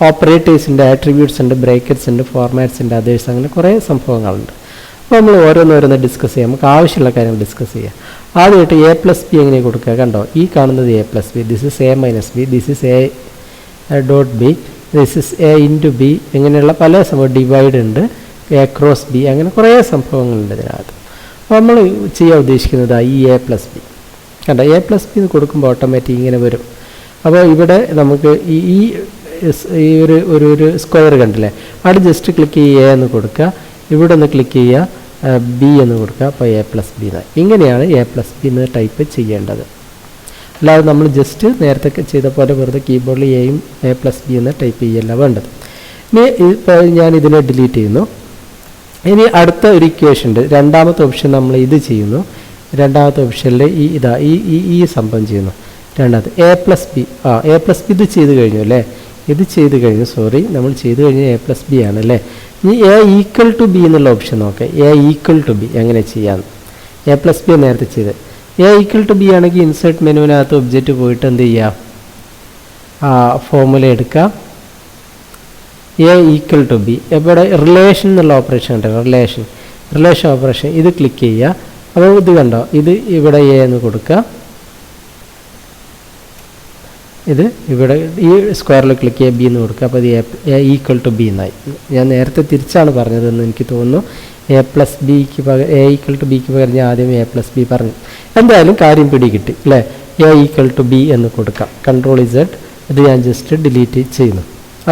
ഓപ്പറേറ്റേഴ്സ് ഉണ്ട്, ആട്രിബ്യൂട്ട്സ് ഉണ്ട്, ബ്രേക്കറ്റ്സ് ഉണ്ട്, ഫോർമാറ്റ്സ് ഉണ്ട്, അതേഴ്സ്, അങ്ങനെ കുറേ സംഭവങ്ങളുണ്ട്. അപ്പോൾ നമ്മൾ ഓരോന്നോരോന്ന് ഡിസ്കസ് ചെയ്യാം. നമുക്ക് ആവശ്യമുള്ള കാര്യങ്ങൾ ഡിസ്കസ് ചെയ്യാം. ആദ്യമായിട്ട് A+B എങ്ങനെ കൊടുക്കുക കണ്ടോ, ഈ കാണുന്നത് A+B, this is A-B, this is A.B, this is A×B, ഇങ്ങനെയുള്ള പല സംഭവം, ഡിവൈഡ് ഉണ്ട്, A×B, അങ്ങനെ കുറേ സംഭവങ്ങളുണ്ട് ഇതിനകത്ത്. അപ്പോൾ നമ്മൾ ചെയ്യാൻ ഉദ്ദേശിക്കുന്നത് ഈ A+B കണ്ടോ, A+B എന്ന് കൊടുക്കുമ്പോൾ ഓട്ടോമാറ്റിക് ഇങ്ങനെ വരും. അപ്പോൾ ഇവിടെ നമുക്ക് ഈ ഒരു സ്ക്വയർ കണ്ടില്ലേ, അവിടെ ജസ്റ്റ് ക്ലിക്ക് ചെയ്യുക എന്ന് കൊടുക്കുക, ഇവിടെ ഒന്ന് ക്ലിക്ക് ചെയ്യുക, B എന്ന് കൊടുക്കുക, അപ്പോൾ A+B എന്നായി. ഇങ്ങനെയാണ് A+B എന്ന് ടൈപ്പ് ചെയ്യേണ്ടത്. അല്ലാതെ നമ്മൾ ജസ്റ്റ് നേരത്തെ ചെയ്ത പോലെ വെറുതെ കീബോർഡിൽ A+B എന്ന് ടൈപ്പ് ചെയ്യല്ല വേണ്ടത്. ഇനി ഇപ്പോൾ ഞാൻ ഇതിനെ ഡിലീറ്റ് ചെയ്യുന്നു. ഇനി അടുത്ത ഒരു ഇക്വേഷൻ ഉണ്ട്, രണ്ടാമത്തെ ഓപ്ഷൻ നമ്മൾ ഇത് ചെയ്യുന്നു. രണ്ടാമത്തെ ഓപ്ഷനിൽ ഈ സംഭവം ചെയ്യുന്നു. രണ്ടാമത് A+B A+B ഇത് ചെയ്ത് കഴിഞ്ഞു അല്ലേ, ഇത് ചെയ്ത് കഴിഞ്ഞു, നമ്മൾ ചെയ്ത് കഴിഞ്ഞാൽ A+B ആണ് അല്ലേ. ഇനി A=B എന്നുള്ള ഓപ്ഷൻ നോക്കാം. A=B എങ്ങനെ ചെയ്യാമെന്ന്. A+B നേരത്തെ ചെയ്ത് A=B ആണെങ്കിൽ ഇൻസേർട്ട് മെനുവിനകത്ത് ഒബ്ജക്റ്റ് പോയിട്ട് എന്ത് ചെയ്യാം, ഫോമുല എടുക്കാം. A=B ഇവിടെ റിലേഷൻ എന്നുള്ള ഓപ്പറേഷൻ ഉണ്ട്, റിലേഷൻ ഓപ്പറേഷൻ, ഇത് ക്ലിക്ക് ചെയ്യുക. അപ്പോൾ ഇത് കണ്ടോ, ഇത് ഇവിടെ A എന്ന് കൊടുക്കുക, ഇത് ഇവിടെ ഈ സ്ക്വയറിൽ ക്ലിക്ക് ചെയ്യുക, B എന്ന് കൊടുക്കുക. അപ്പോൾ ഇത് A=B എന്നായി. ഞാൻ നേരത്തെ തിരിച്ചാണ് പറഞ്ഞതെന്ന് എനിക്ക് തോന്നുന്നു. A+Bക്ക് പകരം A=Bക്ക് പകരം ഞാൻ ആദ്യം A+B പറഞ്ഞു. എന്തായാലും കാര്യം പിടികിട്ടി അല്ലേ. A=B എന്ന് കൊടുക്കാം. Ctrl+Z, ഇത് ഞാൻ ജസ്റ്റ് ഡിലീറ്റ് ചെയ്യുന്നു.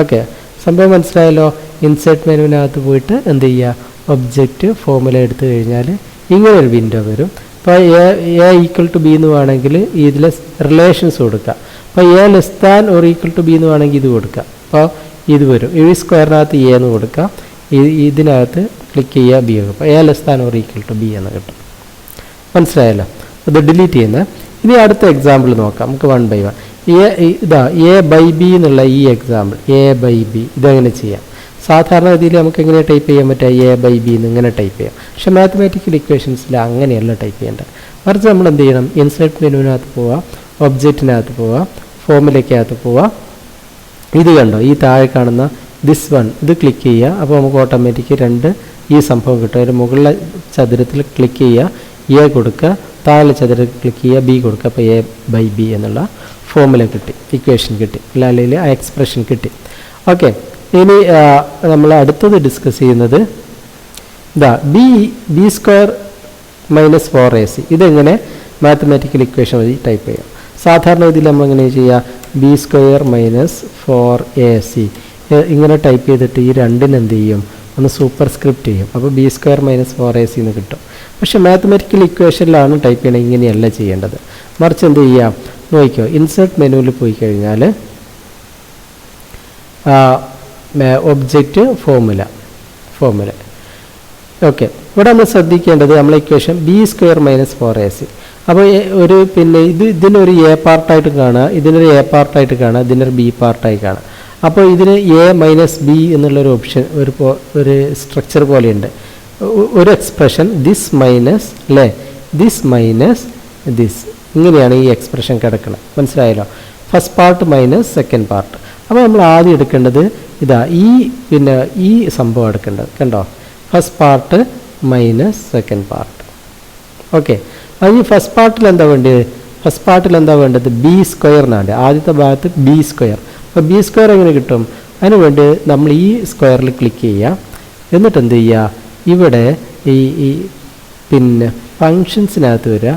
ഓക്കെ, സംഭവം മനസ്സിലായല്ലോ. ഇൻസേർട്ട് മെനുവിനകത്ത് പോയിട്ട് എന്ത് ചെയ്യുക, ഒബ്ജക്റ്റ് ഫോമുല എടുത്തു കഴിഞ്ഞാൽ ഇങ്ങനെ ഒരു വിൻഡോ വരും. അപ്പോൾ A=B എന്ന് വേണമെങ്കിൽ ഇതിൽ റിലേഷൻസ് കൊടുക്കുക. അപ്പോൾ A<=B എന്ന് വേണമെങ്കിൽ ഇത് കൊടുക്കുക. അപ്പോൾ ഇത് വരും. ഈ സ്ക്വയറിനകത്ത് A എന്ന് കൊടുക്കുക, ഇതിനകത്ത് ക്ലിക്ക് ചെയ്യുക, B കൊടുക്കുക. അപ്പോൾ A<=B എന്ന് കിട്ടും. മനസ്സിലായല്ലോ. ഇത് ഡിലീറ്റ് ചെയ്യുന്നത്. ഇനി അടുത്ത എക്സാമ്പിൾ നോക്കാം നമുക്ക് 1 by 1. A/B എന്നുള്ള ഈ എക്സാമ്പിൾ A/B ഇതെങ്ങനെ ചെയ്യാം. സാധാരണ രീതിയിൽ നമുക്ക് എങ്ങനെ ടൈപ്പ് ചെയ്യാൻ പറ്റുക, A/B എന്ന് ഇങ്ങനെ ടൈപ്പ് ചെയ്യാം. പക്ഷെ മാത്തമാറ്റിക്കൽ ഇക്വേഷൻസിൽ അങ്ങനെയല്ല ടൈപ്പ് ചെയ്യേണ്ടത്. മറിച്ച് നമ്മൾ എന്ത് ചെയ്യണം, ഇൻസേർട്ട് മെനുവിനകത്ത് പോവുക, ഒബ്ജക്റ്റിനകത്ത് പോവുക, ഫോമുലയ്ക്കകത്ത് പോവുക. ഇത് കണ്ടോ, ഈ താഴെ കാണുന്ന ദിസ് വൺ ഇത് ക്ലിക്ക് ചെയ്യുക. അപ്പോൾ നമുക്ക് ഓട്ടോമാറ്റിക് ഈ സംഭവം കിട്ടും. ഒരു മുകളിലെ ചതുരത്തിൽ ക്ലിക്ക് ചെയ്യുക, A കൊടുക്കുക, താഴെ ചതുരത്തിൽ ക്ലിക്ക് ചെയ്യുക, B കൊടുക്കുക. അപ്പോൾ A/B എന്നുള്ള ഫോമുല കിട്ടി, ഇക്വേഷൻ കിട്ടി, അല്ലെങ്കിൽ ആ എക്സ്പ്രഷൻ കിട്ടി. ഓക്കെ, ഇനി നമ്മൾ അടുത്തത് ഡിസ്കസ് ചെയ്യുന്നത് B²-4AC ഇതെങ്ങനെ മാത്തമാറ്റിക്കൽ ഇക്വേഷൻ വഴി ടൈപ്പ് ചെയ്യാം. സാധാരണ ഇതിൽ നമ്മളെങ്ങനെ ചെയ്യുക, B²-4AC ഇങ്ങനെ ടൈപ്പ് ചെയ്തിട്ട് ഈ രണ്ടിന് എന്ത് ചെയ്യും, ഒന്ന് സൂപ്പർ സ്ക്രിപ്റ്റ് ചെയ്യും. അപ്പോൾ B²-4AC എന്ന് കിട്ടും. പക്ഷേ മാത്തമാറ്റിക്കൽ ഇക്വേഷനിലാണ് ടൈപ്പ് ചെയ്യണത്, ഇങ്ങനെയല്ല ചെയ്യേണ്ടത്. മറിച്ച് എന്ത് ചെയ്യാം നോക്കിക്കോ, ഇൻസേർട്ട് മെനുവിൽ പോയി കഴിഞ്ഞാൽ ഒബ്ജക്റ്റ് ഫോമുല. ഓക്കെ, ഇവിടെ നമ്മൾ ശ്രദ്ധിക്കേണ്ടത് നമ്മളെ ഇക്വേഷൻ B²-4AC. അപ്പോൾ ഇതിനൊരു A പാർട്ടായിട്ട് കാണുക, ഇതിനൊരു A പാർട്ടായിട്ട് കാണുക, ഇതിനൊരു B പാർട്ടായി കാണുക. അപ്പോൾ ഇതിന് A-B എന്നുള്ളൊരു ഓപ്ഷൻ ഒരു സ്ട്രക്ചർ പോലെയുണ്ട്. ഒരു എക്സ്പ്രഷൻ ദിസ് മൈനസ് ദിസ്. ഇങ്ങനെയാണ് ഈ എക്സ്പ്രഷൻ കിടക്കുന്നത്. മനസ്സിലായല്ലോ? First part minus second part. അപ്പോൾ നമ്മൾ ആദ്യം എടുക്കേണ്ടത് ഇതാ ഈ സംഭവം എടുക്കേണ്ടത്. കണ്ടോ? First part minus second part. Okay. അത് ഈ ഫസ്റ്റ് പാർട്ടിൽ എന്താ വേണ്ടത്? ഫസ്റ്റ് പാർട്ടിൽ എന്താ വേണ്ടത്? ബി സ്ക്വയറിനാണ്. ആദ്യത്തെ ഭാഗത്ത് ബി സ്ക്വയർ. അപ്പോൾ ബി സ്ക്വയർ എങ്ങനെ കിട്ടും? അതിന് വേണ്ടി നമ്മൾ ഈ സ്ക്വയറിൽ ക്ലിക്ക് ചെയ്യുക. എന്നിട്ട് എന്ത് ചെയ്യുക? ഇവിടെ ഈ പിന്നെ ഫങ്ഷൻസിനകത്ത് വരിക.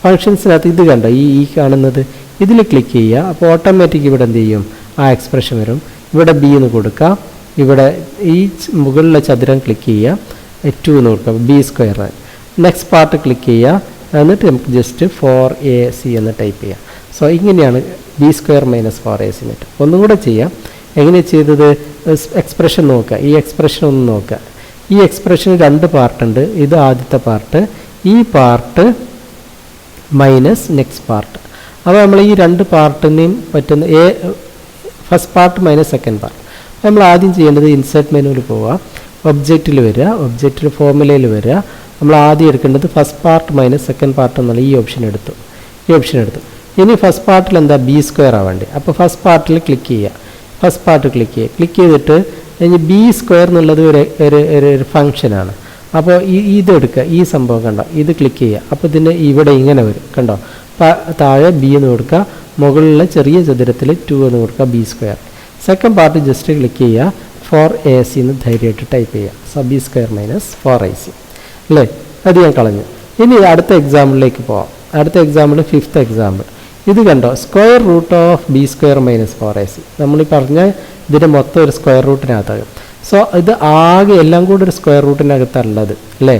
ഫങ്ഷൻസിനകത്ത് ഇത് കണ്ടോ, ഈ കാണുന്നത്, ഇതിൽ ക്ലിക്ക് ചെയ്യുക. അപ്പോൾ ഓട്ടോമാറ്റിക് ഇവിടെ എന്ത് ചെയ്യും? ആ എക്സ്പ്രഷൻ വരും. ഇവിടെ ബി എന്ന് കൊടുക്കുക. ഇവിടെ ഈ മുകളിലെ ചതുരം ക്ലിക്ക് ചെയ്യുക. 2 എന്ന് കൊടുക്കുക. B square. Next part click ചെയ്യുക. എന്നിട്ട് നമുക്ക് ജസ്റ്റ് 4ac എന്ന് ടൈപ്പ് ചെയ്യാം. സോ ഇങ്ങനെയാണ് ബി സ്ക്വയർ മൈനസ് 4ac കിട്ടും. ഒന്നും കൂടെ ചെയ്യാം. എങ്ങനെ ചെയ്തത്? എക്സ്പ്രഷൻ നോക്കുക. ഈ എക്സ്പ്രഷൻ ഒന്ന് നോക്കുക. ഈ എക്സ്പ്രഷന് 2 പാർട്ടുണ്ട്. ഇത് ആദ്യത്തെ പാർട്ട്, ഈ പാർട്ട് മൈനസ് നെക്സ്റ്റ് പാർട്ട്. അപ്പോൾ നമ്മൾ ഈ 2 പാർട്ടിനെയും പറ്റുന്ന first part minus second part. നമ്മൾ ആദ്യം ചെയ്യേണ്ടത് ഇൻസേർട്ട് മെനുവിൽ പോവുക, ഒബ്ജക്റ്റിൽ വരിക, ഒബ്ജക്റ്റിൽ ഫോർമുലയിൽ വരിക. നമ്മൾ ആദ്യം എടുക്കേണ്ടത് first part minus second part എന്നുള്ള ഈ ഓപ്ഷൻ എടുത്തു. ഇനി ഫസ്റ്റ് പാർട്ടിൽ എന്താ? ബി സ്ക്വയർ ആവേണ്ടി. അപ്പോൾ ഫസ്റ്റ് പാർട്ടിൽ ക്ലിക്ക് ചെയ്യുക. ഫസ്റ്റ് പാർട്ട് ക്ലിക്ക് ചെയ്തിട്ട് ഇനി ബി സ്ക്വയർ എന്നുള്ളത് ഒരു ഫങ്ഷനാണ്. അപ്പോൾ ഇതെടുക്കുക. ഈ സംഭവം കണ്ടോ, ഇത് ക്ലിക്ക് ചെയ്യുക. അപ്പോൾ ഇതിന് ഇവിടെ ഇങ്ങനെ വരും. കണ്ടോ? താഴെ ബി എന്ന് കൊടുക്കുക, മുകളിലെ ചെറിയ ചതുരത്തിൽ 2 എന്ന് കൊടുക്കുക, B square. Second part just click ചെയ്യുക, 4ac എന്ന് ധൈര്യമായിട്ട് ടൈപ്പ് ചെയ്യുക. So B square minus 4ac അല്ലേ? അത് ഞാൻ കളഞ്ഞു. ഇനി അടുത്ത എക്സാമ്പിളിലേക്ക് പോവാം. അടുത്ത എക്സാമ്പിൾ 5th എക്സാമ്പിൾ. ഇത് കണ്ടോ? Square root of b square minus 4ac. നമ്മൾ ഈ പറഞ്ഞ ഇതിൻ്റെ മൊത്തം ഒരു സ്ക്വയർ റൂട്ടിനകത്താകും. സോ ഇത് ആകെ എല്ലാം കൂടെ ഒരു സ്ക്വയർ റൂട്ടിനകത്തുള്ളത് അല്ലേ?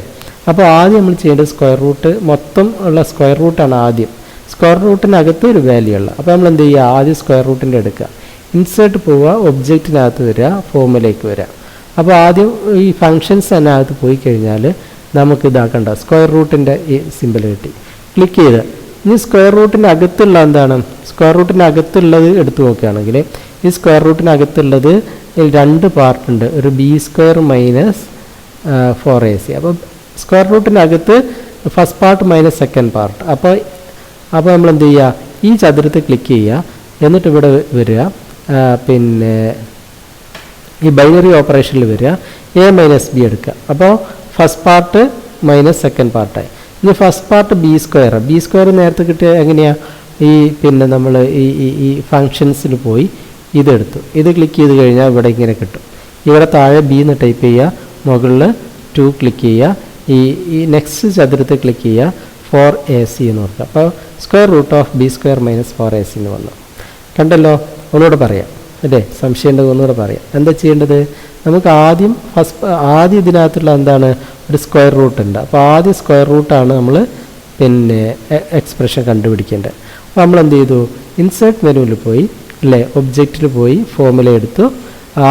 അപ്പോൾ ആദ്യം നമ്മൾ ചെയ്യേണ്ടത് സ്ക്വയർ റൂട്ട് മൊത്തം ഉള്ള സ്ക്വയർ റൂട്ടാണ് ആദ്യം. സ്ക്വയർ റൂട്ടിനകത്ത് ഒരു വാല്യൂ ഉള്ള. അപ്പോൾ നമ്മൾ എന്ത് ചെയ്യുക? ആദ്യം സ്ക്വയർ റൂട്ടിൻ്റെ എടുക്കുക, ഇൻസേർട്ട് പോവുക, ഒബ്ജക്റ്റിനകത്ത് വരിക, ഫോമിലേക്ക് വരിക. അപ്പോൾ ആദ്യം ഈ ഫങ്ഷൻസ് അതിനകത്ത് പോയി കഴിഞ്ഞാൽ നമുക്ക് ഇതാക്കണ്ട, സ്ക്വയർ റൂട്ടിൻ്റെ ഈ സിമ്പിൾ കിട്ടി. ക്ലിക്ക് ചെയ്ത് ഇനി സ്ക്വയർ റൂട്ടിൻ്റെ അകത്തുള്ള എന്താണ്? സ്ക്വയർ റൂട്ടിൻ്റെ അകത്തുള്ളത് എടുത്തു നോക്കുകയാണെങ്കിൽ ഈ സ്ക്വയർ റൂട്ടിനകത്തുള്ളത് 2 പാർട്ടുണ്ട്. ഒരു ബി സ്ക്വയർ മൈനസ് 4ac. അപ്പോൾ സ്ക്വയർ റൂട്ടിനകത്ത് first part minus second part. അപ്പോൾ നമ്മൾ എന്ത് ചെയ്യുക? ഈ ചതുരത്തിൽ ക്ലിക്ക് ചെയ്യുക. എന്നിട്ട് ഇവിടെ വരിക, പിന്നെ ഈ ബൈനറി ഓപ്പറേഷനിൽ വരിക, a മൈനസ് ബി എടുക്കുക. അപ്പോൾ ഫസ്റ്റ് പാർട്ട് മൈനസ് സെക്കൻഡ് പാർട്ടായി. ഇനി ഫസ്റ്റ് പാർട്ട് ബി സ്ക്വയർ നേരത്തെ കിട്ടിയ എങ്ങനെയാണ്? പിന്നെ നമ്മൾ ഈ ഫങ്ഷൻസിൽ പോയി ഇതെടുത്തു. ഇത് ക്ലിക്ക് ചെയ്ത് കഴിഞ്ഞാൽ ഇവിടെ ഇങ്ങനെ കിട്ടും. ഇവിടെ താഴെ ബി എന്ന് ടൈപ്പ് ചെയ്യുക, മുകളിൽ 2 ക്ലിക്ക് ചെയ്യുക, ഈ നെക്സ്റ്റ് ചതുരത്തിൽ ക്ലിക്ക് ചെയ്യുക, 4ac എന്ന് കൊടുക്കുക. അപ്പോൾ square root of b square minus 4ac എന്ന് വന്നു. കണ്ടല്ലോ? ഒന്നുകൂടെ പറയാം അല്ലേ? സംശയം ഉണ്ടെങ്കിൽ ഒന്നുകൂടെ പറയാം. എന്താ ചെയ്യേണ്ടത്? നമുക്ക് ആദ്യം ഇതിനകത്തുള്ള എന്താണ്? ഒരു സ്ക്വയർ റൂട്ട് ഉണ്ട്. അപ്പോൾ ആദ്യം സ്ക്വയർ റൂട്ടാണ് നമ്മൾ പിന്നെ എക്സ്പ്രഷൻ കണ്ടുപിടിക്കേണ്ടത്. അപ്പോൾ നമ്മൾ എന്ത് ചെയ്തു? ഇൻസേർട്ട് മെനുവിൽ പോയി അല്ലേ, ഒബ്ജക്റ്റിൽ പോയി, ഫോർമുല എടുത്തു.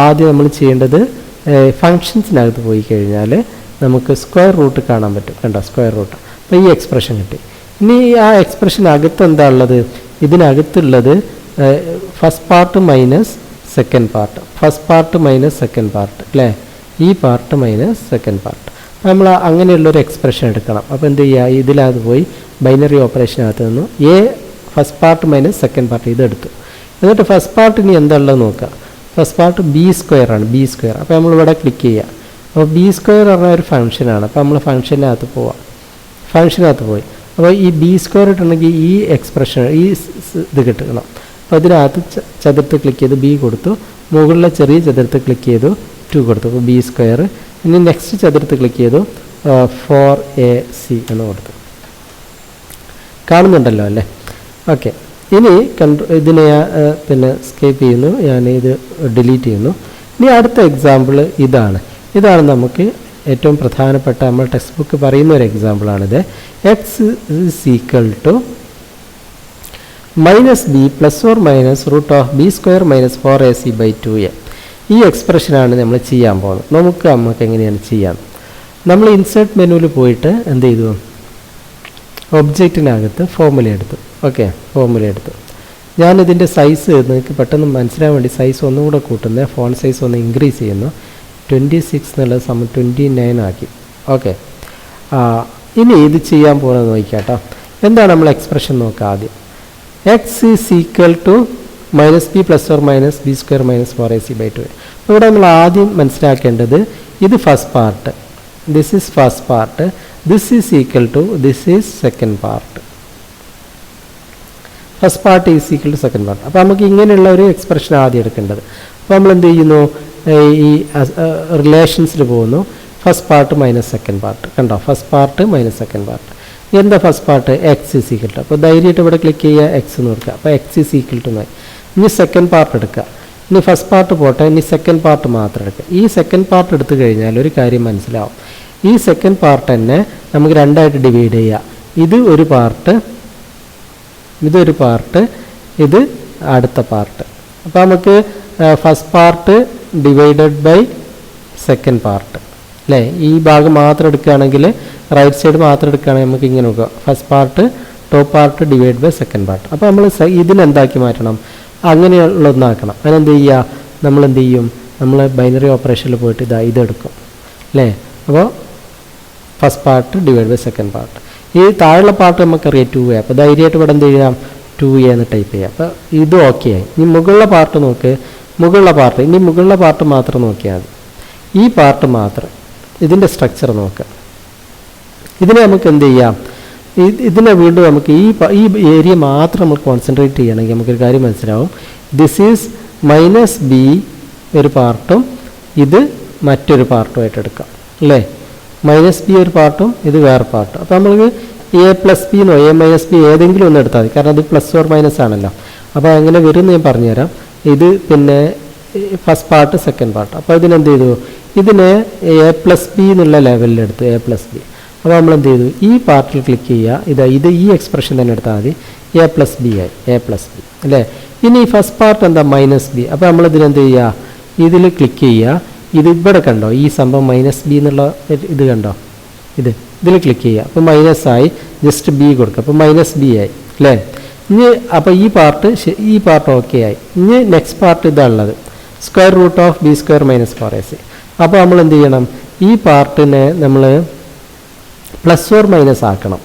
ആദ്യം നമ്മൾ ചെയ്യേണ്ടത് ഫങ്ഷൻസിനകത്ത് പോയി കഴിഞ്ഞാൽ നമുക്ക് സ്ക്വയർ റൂട്ട് കാണാൻ പറ്റും. കണ്ടോ? Square root. അപ്പോൾ ഈ എക്സ്പ്രഷൻ കിട്ടി. ഇനി ആ എക്സ്പ്രഷനകത്ത് എന്താ ഉള്ളത്? ഇതിനകത്തുള്ളത് first part minus second part, first part minus second part അല്ലേ? ഈ പാർട്ട് മൈനസ് സെക്കൻഡ് പാർട്ട്. നമ്മൾ അങ്ങനെയുള്ളൊരു എക്സ്പ്രഷൻ എടുക്കണം. അപ്പോൾ എന്ത് ചെയ്യുക? ഇതിനകത്ത് പോയി ബൈനറി ഓപ്പറേഷനകത്ത് നിന്ന് first part minus second part ഇതെടുത്തു. എന്നിട്ട് ഫസ്റ്റ് പാർട്ട് ഇനി എന്താ ഉള്ളത് നോക്കുക. ഫസ്റ്റ് പാർട്ട് ബി സ്ക്വയർ ആണ്, ബി സ്ക്വയർ. അപ്പോൾ നമ്മളിവിടെ ക്ലിക്ക് ചെയ്യുക. അപ്പോൾ ബി സ്ക്വയർ പറഞ്ഞ ഒരു ഫംഗ്ഷനാണ്. അപ്പോൾ നമ്മൾ ഫംഗ്ഷനകത്ത് പോവാം. ഫംഗ്ഷനകത്ത് പോയി അപ്പോൾ ഈ ബി സ്ക്വയർ ഇട്ടുണ്ടെങ്കിൽ ഈ എക്സ്പ്രഷൻ ഇത് കിട്ടണം. അപ്പോൾ ഇതിനകത്ത് ചതുരത്ത് ക്ലിക്ക് ചെയ്ത് ബി കൊടുത്തു, മുകളിലെ ചെറിയ ചതുരത്ത് ക്ലിക്ക് ചെയ്തു 2 കൊടുത്തു. അപ്പോൾ ബി സ്ക്വയർ. ഇനി നെക്സ്റ്റ് ചതുരത്ത് ക്ലിക്ക് ചെയ്തു 4ac എന്ന് കൊടുത്തു. കാണുന്നുണ്ടല്ലോ അല്ലേ? ഓക്കെ. ഇനി ഇതിനെ പിന്നെ സ്കേപ്പ് ചെയ്യുന്നു, ഞാൻ ഇത് ഡിലീറ്റ് ചെയ്യുന്നു. ഇനി അടുത്ത എക്സാമ്പിൾ ഇതാണ് നമുക്ക് ഏറ്റവും പ്രധാനപ്പെട്ട നമ്മൾ ടെക്സ്റ്റ് ബുക്ക് പറയുന്ന ഒരു എക്സാമ്പിളാണിത്. X is equal to -b ± root of b square minus 4ac by 2a. ഈ എക്സ്പ്രഷനാണ് നമ്മൾ ചെയ്യാൻ പോകുന്നത്. നമുക്ക് എങ്ങനെയാണ് ചെയ്യാം? നമ്മൾ ഇൻസേർട്ട് മെനുവിൽ പോയിട്ട് എന്ത് ചെയ്തു? ഒബ്ജക്റ്റിനകത്ത് ഫോർമുല എടുത്തു. ഓക്കെ, ഫോർമുല എടുത്തു. ഞാനിതിൻ്റെ സൈസ് നിങ്ങൾക്ക് പെട്ടെന്ന് മനസ്സിലാൻ വേണ്ടി സൈസ് ഒന്നും കൂടെ കൂട്ടുന്നത്, ഫോൺ സൈസ് ഒന്ന് ഇൻക്രീസ് ചെയ്യുന്നു. 26 എന്നുള്ളത് 29 ആക്കി. ഓക്കെ, ഇനി ഇത് ചെയ്യാൻ പോകുന്നത് നോക്കിക്കാട്ടോ. എന്താണ് നമ്മൾ എക്സ്പ്രഷൻ നോക്കുക ആദ്യം. X is equal to minus b plus or minus b square minus 4ac/2. ഇവിടെ നമ്മൾ ആദ്യം മനസ്സിലാക്കേണ്ടത് ഇത് first part, this is first part, this is equal to this is second part. First part is equal to second part. അപ്പോൾ നമുക്ക് ഇങ്ങനെയുള്ള ഒരു expression ആദ്യം എടുക്കേണ്ടത്. അപ്പോൾ നമ്മൾ എന്ത് ചെയ്യുന്നു, ഈ റിലേഷൻസിൽ പോകുന്നു. First part minus second part കണ്ടോ, first part minus second part. എന്താ ഫസ്റ്റ് പാർട്ട്? X is equal to. അപ്പോൾ ധൈര്യമായിട്ട് ഇവിടെ ക്ലിക്ക് ചെയ്യുക, എക്സ് എന്ന് കൊടുക്കുക. അപ്പോൾ എക്സ് ഈസ് ഈക്വൽ ടു 9. ഇനി സെക്കൻഡ് പാർട്ട് എടുക്കുക. ഇനി ഫസ്റ്റ് പാർട്ട് പോട്ടെ, ഇനി സെക്കൻഡ് പാർട്ട് മാത്രം എടുക്കുക. ഈ സെക്കൻഡ് പാർട്ട് എടുത്തു കഴിഞ്ഞാൽ ഒരു കാര്യം മനസ്സിലാവും. ഈ സെക്കൻഡ് പാർട്ട് തന്നെ നമുക്ക് രണ്ടായിട്ട് ഡിവൈഡ് ചെയ്യുക. ഇത് ഒരു പാർട്ട്, ഇതൊരു പാർട്ട്, ഇത് അടുത്ത പാർട്ട്. അപ്പോൾ നമുക്ക് first part divided by second part അല്ലേ. ഈ ഭാഗം മാത്രം എടുക്കുകയാണെങ്കിൽ, റൈറ്റ് സൈഡ് മാത്രം എടുക്കുകയാണെങ്കിൽ നമുക്ക് ഇങ്ങനെ നോക്കുക, first part top part divide by second part. അപ്പോൾ നമ്മൾ ഇതിനെന്താക്കി മാറ്റണം, അങ്ങനെയുള്ളതൊന്നാക്കണം. അതിനെന്ത് ചെയ്യുക, നമ്മൾ എന്ത് ചെയ്യും, നമ്മൾ ബൈനറി ഓപ്പറേഷനിൽ പോയിട്ട് ഇതെടുക്കും അല്ലേ. അപ്പോൾ first part divide by second part. ഈ താഴെയുള്ള പാർട്ട് നമുക്കറിയാം 2a. അപ്പോൾ ധൈര്യമായിട്ട് ഇവിടെ എന്ത് ചെയ്യാം, 2a എന്ന് ടൈപ്പ് ചെയ്യാം. അപ്പോൾ ഇത് ഓക്കെ ആയി. ഇനി മുകളിലെ പാർട്ട് നോക്ക്, മുകളിലെ പാർട്ട്, ഇനി മുകളിലെ പാർട്ട് മാത്രം നോക്കിയാൽ മതി. ഈ പാർട്ട് മാത്രം, ഇതിൻ്റെ സ്ട്രക്ചർ നോക്കുക. ഇതിനെ നമുക്ക് എന്ത് ചെയ്യാം, ഇതിനെ വീണ്ടും നമുക്ക് ഈ ഏരിയ മാത്രം നമ്മൾ കോൺസെൻട്രേറ്റ് ചെയ്യണമെങ്കിൽ നമുക്കൊരു കാര്യം മനസ്സിലാവും. ദിസ് ഈസ് മൈനസ് ബി ഒരു പാർട്ടും ഇത് മറ്റൊരു പാർട്ടുമായിട്ട് എടുക്കാം അല്ലേ. മൈനസ് ബി ഒരു പാർട്ടും ഇത് വേറെ പാർട്ടും. അപ്പോൾ നമുക്ക് എ പ്ലസ് ബി എന്നോ എ മൈനസ് ബി ഏതെങ്കിലും ഒന്ന് എടുത്താൽ മതി, കാരണം അത് പ്ലസ് ഓർ മൈനസ് ആണല്ലോ. അപ്പോൾ എങ്ങനെ വരും എന്ന് ഞാൻ പറഞ്ഞുതരാം. ഇത് പിന്നെ ഫസ്റ്റ് പാർട്ട് സെക്കൻഡ് പാർട്ട്. അപ്പോൾ ഇതിനെന്ത് ചെയ്തു, ഇതിനെ എ പ്ലസ് ബി എന്നുള്ള ലെവലിലെടുത്തു, എ പ്ലസ് ബി. അപ്പോൾ നമ്മൾ എന്ത് ചെയ്തു, ഈ പാർട്ടിൽ ക്ലിക്ക് ചെയ്യുക. ഇത് ഈ എക്സ്പ്രഷൻ തന്നെ എടുത്താൽ മതി, എ പ്ലസ് ബി ആയി, എ പ്ലസ് ബി അല്ലേ. ഇനി ഫസ്റ്റ് പാർട്ട് എന്താ, മൈനസ് ബി. അപ്പോൾ നമ്മളിതിനെന്ത് ചെയ്യുക, ഇതിൽ ക്ലിക്ക് ചെയ്യുക. ഇത് ഇവിടെ കണ്ടോ, ഈ സംഭവം മൈനസ് ബി എന്നുള്ള ഇത് കണ്ടോ, ഇതിൽ ക്ലിക്ക് ചെയ്യുക. അപ്പോൾ മൈനസ് ആയി, ജസ്റ്റ് ബി കൊടുക്കുക. അപ്പോൾ മൈനസ് ബി ആയി അല്ലേ. ഇനി അപ്പോൾ ഈ പാർട്ട് ഓക്കെ ആയി. ഇനി നെക്സ്റ്റ് പാർട്ട് ഇതാണുള്ളത്, square root of b square minus 4ac. അപ്പോൾ നമ്മൾ എന്ത് ചെയ്യണം, ഈ പാർട്ടിനെ നമ്മൾ പ്ലസ് ഓർ മൈനസ് ആക്കണം.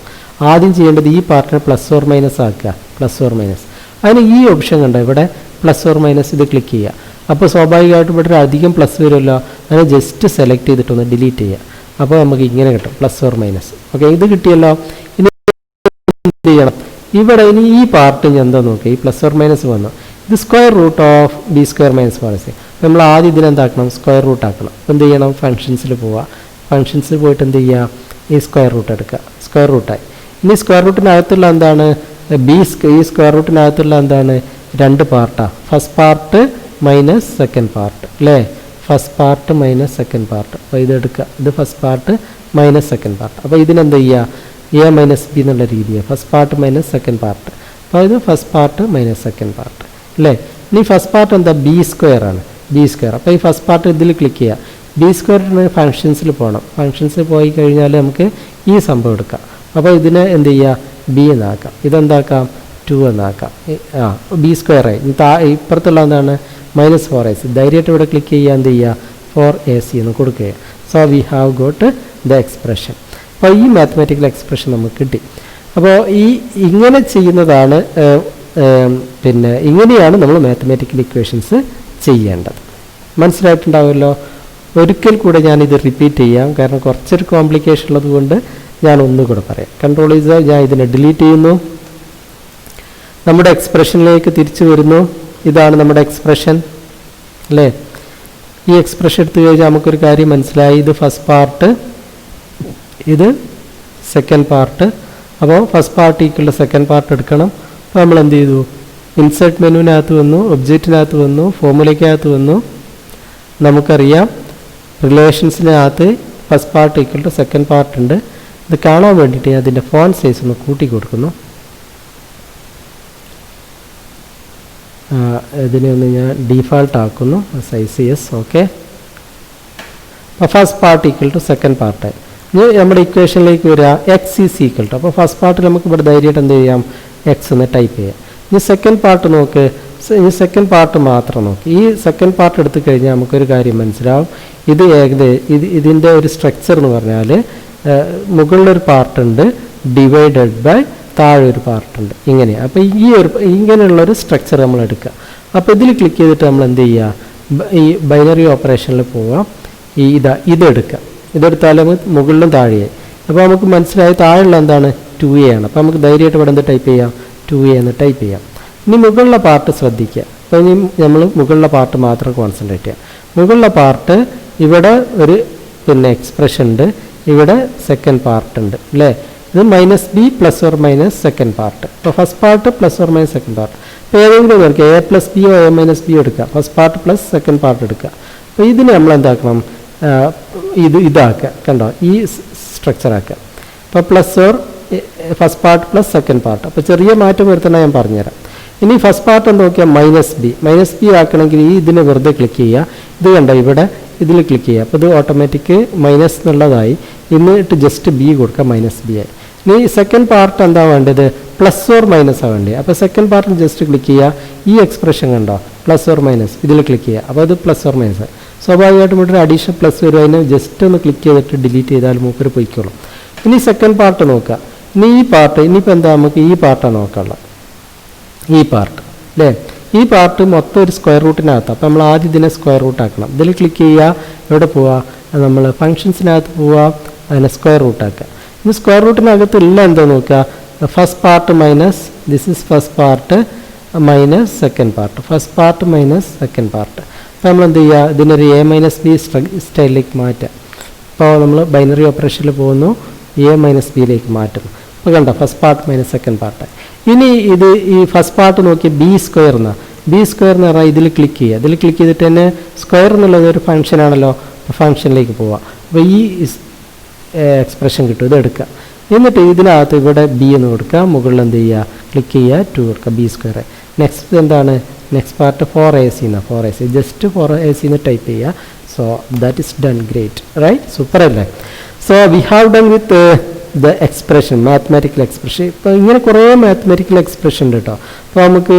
ആദ്യം ചെയ്യേണ്ടത് ഈ പാർട്ടിനെ പ്ലസ് ഓർ മൈനസ് ആക്കുക, പ്ലസ് ഓർ മൈനസ്. അതിന് ഈ ഓപ്ഷൻ കണ്ടോ ഇവിടെ, പ്ലസ് ഓർ മൈനസ്, ഇത് ക്ലിക്ക് ചെയ്യുക. അപ്പോൾ സ്വാഭാവികമായിട്ടും ഇവിടെ ഒരു അധികം പ്ലസ് വരുമല്ലോ, അതിനെ ജസ്റ്റ് സെലക്ട് ചെയ്തിട്ടൊന്ന് ഡിലീറ്റ് ചെയ്യുക. അപ്പോൾ നമുക്ക് ഇങ്ങനെ കിട്ടും, പ്ലസ് ഓർ മൈനസ്. ഓക്കെ, ഇത് കിട്ടിയല്ലോ. ഇനി എന്ത് ചെയ്യണം, ഇവിടെ ഇനി ഈ പാർട്ട് ഞാൻ എന്താ നോക്കുക, ഈ പ്ലസ് ഓർ മൈനസ് വന്നു, ഇത് square root of b square minus 4ac. നമ്മൾ ആദ്യം ഇതിനെന്താക്കണം, സ്ക്വയർ റൂട്ട് ആക്കണം. അപ്പോൾ എന്ത് ചെയ്യണം, ഫംഗ്ഷൻസിൽ പോവുക. ഫംഗ്ഷൻസിൽ പോയിട്ട് എന്ത് ചെയ്യുക, ഈ സ്ക്വയർ റൂട്ട് എടുക്കുക. സ്ക്വയർ റൂട്ടായി. ഇനി സ്ക്വയർ റൂട്ടിനകത്തുള്ള എന്താണ്, ഈ സ്ക്വയർ റൂട്ടിനകത്തുള്ള എന്താണ്, രണ്ട് പാർട്ടാണ്, first part minus second part അല്ലേ. First part minus second part. അപ്പോൾ ഇതെടുക്കുക, ഇത് first part minus second part. അപ്പോൾ ഇതിനെന്ത് ചെയ്യുക, എ മൈനസ് ബി എന്നുള്ള രീതിയാണ്, first part minus second part. അപ്പോൾ ഇത് first part minus second part അല്ലേ. ഇനി ഫസ്റ്റ് പാർട്ട് എന്താ, ബി സ്ക്വയർ ആണ്, ബി സ്ക്വയർ. അപ്പോൾ ഈ ഫസ്റ്റ് പാർട്ട് ഇതിൽ ക്ലിക്ക് ചെയ്യുക. ബി സ്ക്വയറിന് ഫംഗ്ഷൻസിൽ പോകണം. ഫംഗ്ഷൻസിൽ പോയി കഴിഞ്ഞാൽ നമുക്ക് ഈ സംഭവം എടുക്കാം. അപ്പോൾ ഇതിനെ എന്ത് ചെയ്യുക, ബി എന്നാക്കാം. ഇതെന്താക്കാം, 2 എന്നാക്കാം. ബി സ്ക്വയർ ആയി. ഇപ്പുറത്തുള്ള എന്താണ്, മൈനസ് 4ac. ധൈര്യമായിട്ട് ഇവിടെ ക്ലിക്ക് ചെയ്യുക, എന്ത് ചെയ്യുക, 4ac എന്ന് കൊടുക്കുക. So we have got the expression. അപ്പോൾ ഈ മാത്തമാറ്റിക്കൽ എക്സ്പ്രഷൻ നമുക്ക് കിട്ടി. അപ്പോൾ ഇങ്ങനെ ചെയ്യുന്നതാണ്, പിന്നെ ഇങ്ങനെയാണ് നമ്മൾ മാത്തമാറ്റിക്കൽ ഇക്വേഷൻസ് ചെയ്യേണ്ടത്. മനസ്സിലായിട്ടുണ്ടാവുമല്ലോ. ഒരിക്കൽ കൂടെ ഞാനിത് റിപ്പീറ്റ് ചെയ്യാം, കാരണം കുറച്ചൊരു കോംപ്ലിക്കേഷൻ ഉള്ളത് കൊണ്ട് ഞാൻ ഒന്നുകൂടെ പറയാം. കൺട്രോൾ ചെയ്ത് ഞാൻ ഇതിനെ ഡിലീറ്റ് ചെയ്യുന്നു. നമ്മുടെ എക്സ്പ്രഷനിലേക്ക് തിരിച്ചു വരുന്നു. ഇതാണ് നമ്മുടെ എക്സ്പ്രഷൻ അല്ലേ. ഈ എക്സ്പ്രഷൻ എടുത്തു കഴിഞ്ഞാൽ നമുക്കൊരു കാര്യം മനസ്സിലായി, ഇത് ഫസ്റ്റ് പാർട്ട്, ഇത് സെക്കൻഡ് പാർട്ട്. അപ്പോൾ first part equal second part എടുക്കണം. അപ്പോൾ നമ്മൾ എന്ത് ചെയ്തു, ഇൻസേർട്ട് മെനുവിനകത്ത് വന്നു, ഒബ്ജക്റ്റിനകത്ത് വന്നു, ഫോർമുലയ്ക്കകത്ത് വന്നു. നമുക്കറിയാം റിലേഷൻസിനകത്ത് first part equal to second part ഉണ്ട്. ഇത് കാണാൻ വേണ്ടിയിട്ട് ഞാൻ അതിൻ്റെ ഫോണ്ട് സൈസ് ഒന്ന് കൂട്ടി കൊടുക്കുന്നു. ഇതിനെ ഒന്ന് ഞാൻ ഡീഫാൾട്ട് ആക്കുന്നു, സൈസ് യെസ്. ഓക്കെ, അപ്പോൾ first part equal to second part. ഇനി നമ്മുടെ ഇക്വേഷനിലേക്ക് വരിക, എക്സ് ഈസ് ഈക്വൽ ടു. അപ്പോൾ ഫസ്റ്റ് പാർട്ട് നമുക്ക് ഇവിടെ ധൈര്യമായിട്ട് എന്ത് ചെയ്യാം, എക്സ് എന്ന് ടൈപ്പ് ചെയ്യാം. ഇനി സെക്കൻഡ് പാർട്ട് നോക്ക്, ഈ സെക്കൻഡ് പാർട്ട് മാത്രം നോക്കി. ഈ സെക്കൻഡ് പാർട്ട് എടുത്തു കഴിഞ്ഞാൽ നമുക്കൊരു കാര്യം മനസ്സിലാവും. ഇത് ഇതിൻ്റെ ഒരു സ്ട്രക്ചർ എന്ന് പറഞ്ഞാൽ മുകളിലൊരു പാർട്ടുണ്ട് ഡിവൈഡഡ് ബൈ താഴെ ഒരു പാർട്ടുണ്ട് ഇങ്ങനെ. അപ്പോൾ ഇങ്ങനെയുള്ളൊരു സ്ട്രക്ചർ നമ്മൾ എടുക്കുക. അപ്പോൾ ഇതിൽ ക്ലിക്ക് ചെയ്തിട്ട് നമ്മൾ എന്ത് ചെയ്യുക, ഈ ബൈനറി ഓപ്പറേഷനിൽ പോവുക, ഇതെടുക്കുക. ഇതെടുത്താൽ മുകളിലും താഴെയായി. അപ്പോൾ നമുക്ക് മനസ്സിലായി താഴെയുള്ള എന്താണ് 2a ആണ്. അപ്പോൾ നമുക്ക് ധൈര്യമായിട്ട് ഇവിടെ എന്ത് ടൈപ്പ് ചെയ്യാം, 2a എന്ന് ടൈപ്പ് ചെയ്യാം. ഇനി മുകളിലെ പാർട്ട് ശ്രദ്ധിക്കുക. അപ്പോൾ ഇനി നമ്മൾ മുകളിലെ പാർട്ട് മാത്രം കോൺസെൻട്രേറ്റ് ചെയ്യാം. മുകളിലെ പാർട്ട് ഇവിടെ ഒരു എക്സ്പ്രഷൻ ഉണ്ട്, ഇവിടെ സെക്കൻഡ് പാർട്ട് ഉണ്ട് അല്ലേ. ഇത് -b ± സെക്കൻഡ് പാർട്ട്. അപ്പോൾ ഫസ്റ്റ് പാർട്ട് ± സെക്കൻഡ് പാർട്ട്. അപ്പോൾ ഏതെങ്കിലും എടുക്കുക, a + b a - b എടുക്കുക, first part plus second part എടുക്കുക. അപ്പോൾ ഇതിന് നമ്മൾ എന്താക്കണം, ഇതാക്കുക, കണ്ടോ, ഈ സ്ട്രക്ചർ ആക്കുക. അപ്പോൾ first part plus second part. അപ്പോൾ ചെറിയ മാറ്റം വരുത്തണം, ഞാൻ പറഞ്ഞുതരാം. ഇനി ഫസ്റ്റ് പാർട്ട് എന്ന് നോക്കിയാൽ -b ആക്കണമെങ്കിൽ ഇതിനെ വെറുതെ ക്ലിക്ക് ചെയ്യുക. ഇത് കണ്ടോ, ഇവിടെ ഇതിൽ ക്ലിക്ക് ചെയ്യുക. അപ്പോൾ ഇത് ഓട്ടോമാറ്റിക് മൈനസ് എന്നുള്ളതായി. എന്നിട്ട് ജസ്റ്റ് b കൊടുക്കുക, -b ആയി. ഇനി സെക്കൻഡ് പാർട്ട് എന്താ വേണ്ടത്, +or- വേണ്ടത്. അപ്പോൾ സെക്കൻഡ് പാർട്ടിൽ ജസ്റ്റ് ക്ലിക്ക് ചെയ്യുക. ഈ എക്സ്പ്രഷൻ കണ്ടോ, +or- ഇതിൽ ക്ലിക്ക് ചെയ്യുക. അപ്പോൾ അത് +or-. സ്വാഭാവികമായിട്ടും ഇവിടെ അഡീഷണൽ പ്ലസ് വരും. അതിനെ ജസ്റ്റ് ഒന്ന് ക്ലിക്ക് ചെയ്തിട്ട് ഡിലീറ്റ് ചെയ്താൽ മൂപ്പര് പൊയ്ക്കോളും. ഇനി സെക്കൻഡ് പാർട്ട് നോക്കുക. ഇനി ഈ പാർട്ട്, ഇനിയിപ്പോൾ എന്താ, നമുക്ക് ഈ പാർട്ടാണ് നോക്കാനുള്ളത്, ഈ പാർട്ട് അല്ലേ. ഈ പാർട്ട് മൊത്തം ഒരു സ്ക്വയർ റൂട്ടിനകത്ത്. അപ്പോൾ നമ്മൾ ആദ്യം ഇതിനെ സ്ക്വയർ റൂട്ട് ആക്കണം. ഇതിൽ ക്ലിക്ക് ചെയ്യുക, എവിടെ പോവുക, നമ്മൾ ഫങ്ഷൻസിനകത്ത് പോവുക, അതിനെ സ്ക്വയർ റൂട്ട് ആക്കുക. ഇനി സ്ക്വയർ റൂട്ടിനകത്ത് എല്ലാം എന്തോ നോക്കുക, first part minus this is first part minus second part, first part minus second part. അപ്പോൾ നമ്മൾ എന്ത് ചെയ്യുക, ഇതിനൊരു a - b സ്റ്റൈലിലേക്ക് മാറ്റുക. അപ്പോൾ നമ്മൾ ബൈനറി ഓപ്പറേഷനിൽ പോകുന്നു, a - b മാറ്റുന്നു. അപ്പോൾ കണ്ടോ, first part minus second part. ഇനി ഈ ഫസ്റ്റ് പാർട്ട് നോക്കി b² എന്ന് പറഞ്ഞാൽ ഇതിൽ ക്ലിക്ക് ചെയ്യുക. ഇതിൽ ക്ലിക്ക് ചെയ്തിട്ട് തന്നെ സ്ക്വയർ എന്നുള്ളത് ഒരു ഫംഗ്ഷൻ ആണല്ലോ, ഫംഗ്ഷനിലേക്ക് പോവുക. അപ്പോൾ ഈ എക്സ്പ്രഷൻ കിട്ടും, ഇത് എടുക്കുക. എന്നിട്ട് ഇതിനകത്ത് ഇവിടെ b എന്ന് കൊടുക്കുക, മുകളിൽ എന്ത് ചെയ്യുക, ക്ലിക്ക് ചെയ്യുക, 2 കൊടുക്കുക, b². നെക്സ്റ്റ് എന്താണ്, നെക്സ്റ്റ് പാർട്ട് 4ac എന്നാണ്, 4ac ജസ്റ്റ് 4ac എന്ന് ടൈപ്പ് ചെയ്യുക. So that is done, great, right, super അല്ലേ. So we have done with the expression, mathematical expression. ഇപ്പോൾ ഇങ്ങനെ കുറേ മാത്തമാറ്റിക്കൽ എക്സ്പ്രഷൻ ഉണ്ട് കേട്ടോ. അപ്പോൾ നമുക്ക്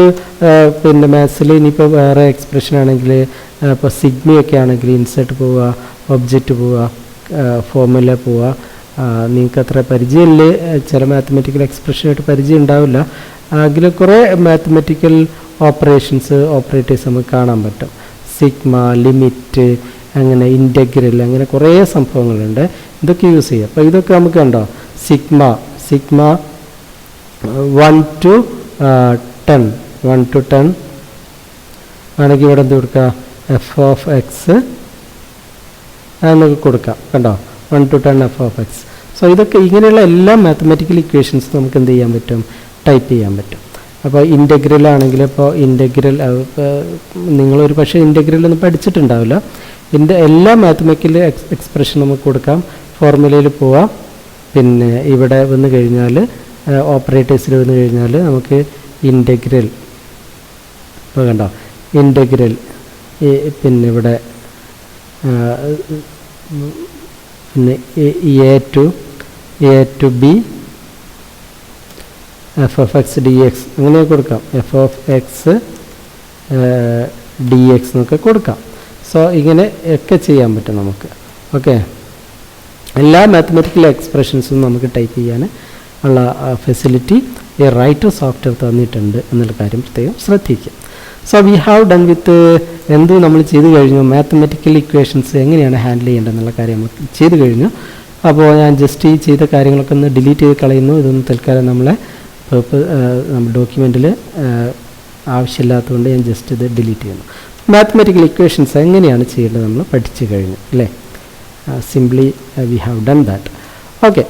മാത്സിൽ ഇനിയിപ്പോൾ വേറെ എക്സ്പ്രഷൻ ആണെങ്കിൽ, ഇപ്പോൾ സിഗ്മയൊക്കെ ആണെങ്കിൽ ഇൻസെർട്ട് പോവുക, ഒബ്ജക്റ്റ് പോവുക, ഫോർമുല പോവുക. നിങ്ങൾക്ക് അത്ര പരിചയമില്ല, ചില മാത്തമാറ്റിക്കൽ എക്സ്പ്രഷനായിട്ട് പരിചയം ഉണ്ടാവില്ല. അതിൽ കുറേ മാത്തമാറ്റിക്കൽ ഓപ്പറേറ്റേഴ്സ് നമുക്ക് കാണാൻ പറ്റും. സിഗ്മ, ലിമിറ്റ്, അങ്ങനെ ഇൻ്റഗ്രൽ, അങ്ങനെ കുറേ സംഭവങ്ങളുണ്ട്. ഇതൊക്കെ യൂസ് ചെയ്യുക. അപ്പോൾ ഇതൊക്കെ നമുക്ക് കണ്ടോ, സിഗ്മ 1 to 10 ആണെങ്കിൽ ഇവിടെ എന്ത് കൊടുക്കുക, f(x) എന്നൊക്കെ കൊടുക്കാം. കണ്ടോ, 1 to 10 f(x). സോ ഇതൊക്കെ ഇങ്ങനെയുള്ള എല്ലാ മാത്തമാറ്റിക്കൽ ഇക്വേഷൻസും നമുക്ക് എന്ത് ചെയ്യാൻ പറ്റും, ടൈപ്പ് ചെയ്യാൻ പറ്റും. അപ്പോൾ ഇൻ്റഗ്രൽ ആണെങ്കിൽ, ഇപ്പോൾ ഇൻ്റഗ്രൽ നിങ്ങളൊരു പക്ഷേ ഇൻ്റഗ്രൽ ഒന്നും പഠിച്ചിട്ടുണ്ടാവില്ല. എല്ലാ മാത്തമാറ്റിക്കൽ എക്സ്പ്രഷൻ നമുക്ക് കൊടുക്കാം. ഫോർമുലയിൽ പോവാം, പിന്നെ ഇവിടെ വന്നു കഴിഞ്ഞാൽ ഓപ്പറേറ്റേഴ്സിൽ വന്നു കഴിഞ്ഞാൽ നമുക്ക് ഇൻ്റഗ്രൽ, ഇപ്പോൾ കണ്ടോ, ഇൻ്റഗ്രൽ പിന്നെ ഇവിടെ പിന്നെ a to b f(x) dx അങ്ങനെ കൊടുക്കാം, f(x) dx എന്നൊക്കെ കൊടുക്കാം. സോ ഇങ്ങനെ ഒക്കെ ചെയ്യാൻ പറ്റും നമുക്ക്. ഓക്കെ, എല്ലാ മാത്തമാറ്റിക്കൽ എക്സ്പ്രഷൻസും നമുക്ക് ടൈപ്പ് ചെയ്യാൻ ഉള്ള ഫെസിലിറ്റി ഈ റൈറ്റർ സോഫ്റ്റ്വെയർ തന്നിട്ടുണ്ട് എന്നുള്ള കാര്യം പ്രത്യേകം ശ്രദ്ധിക്കുക. സോ വി ഹാവ് ഡൺ വിത്ത് എന്ത് നമ്മൾ ചെയ്ത് കഴിഞ്ഞു, മാത്തമാറ്റിക്കൽ ഇക്വേഷൻസ് എങ്ങനെയാണ് ഹാൻഡിൽ ചെയ്യേണ്ടതെന്നുള്ള കാര്യം നമ്മൾ ചെയ്ത് കഴിഞ്ഞു. അപ്പോൾ ഞാൻ ജസ്റ്റ് ഈ ചെയ്ത കാര്യങ്ങളൊക്കെ ഒന്ന് ഡിലീറ്റ് ചെയ്ത് കളയുന്നു. ഇതൊന്നും തൽക്കാലം നമ്മുടെ ഡോക്യുമെൻറ്റിൽ ആവശ്യമില്ലാത്തതുകൊണ്ട് ഞാൻ ജസ്റ്റ് ഇത് ഡിലീറ്റ് ചെയ്യുന്നു. മാത്തമാറ്റിക്കൽ ഇക്വേഷൻസ് എങ്ങനെയാണ് ചെയ്യേണ്ടത് നമ്മൾ പഠിച്ചു കഴിഞ്ഞു അല്ലേ. Simply V have done that. Okay.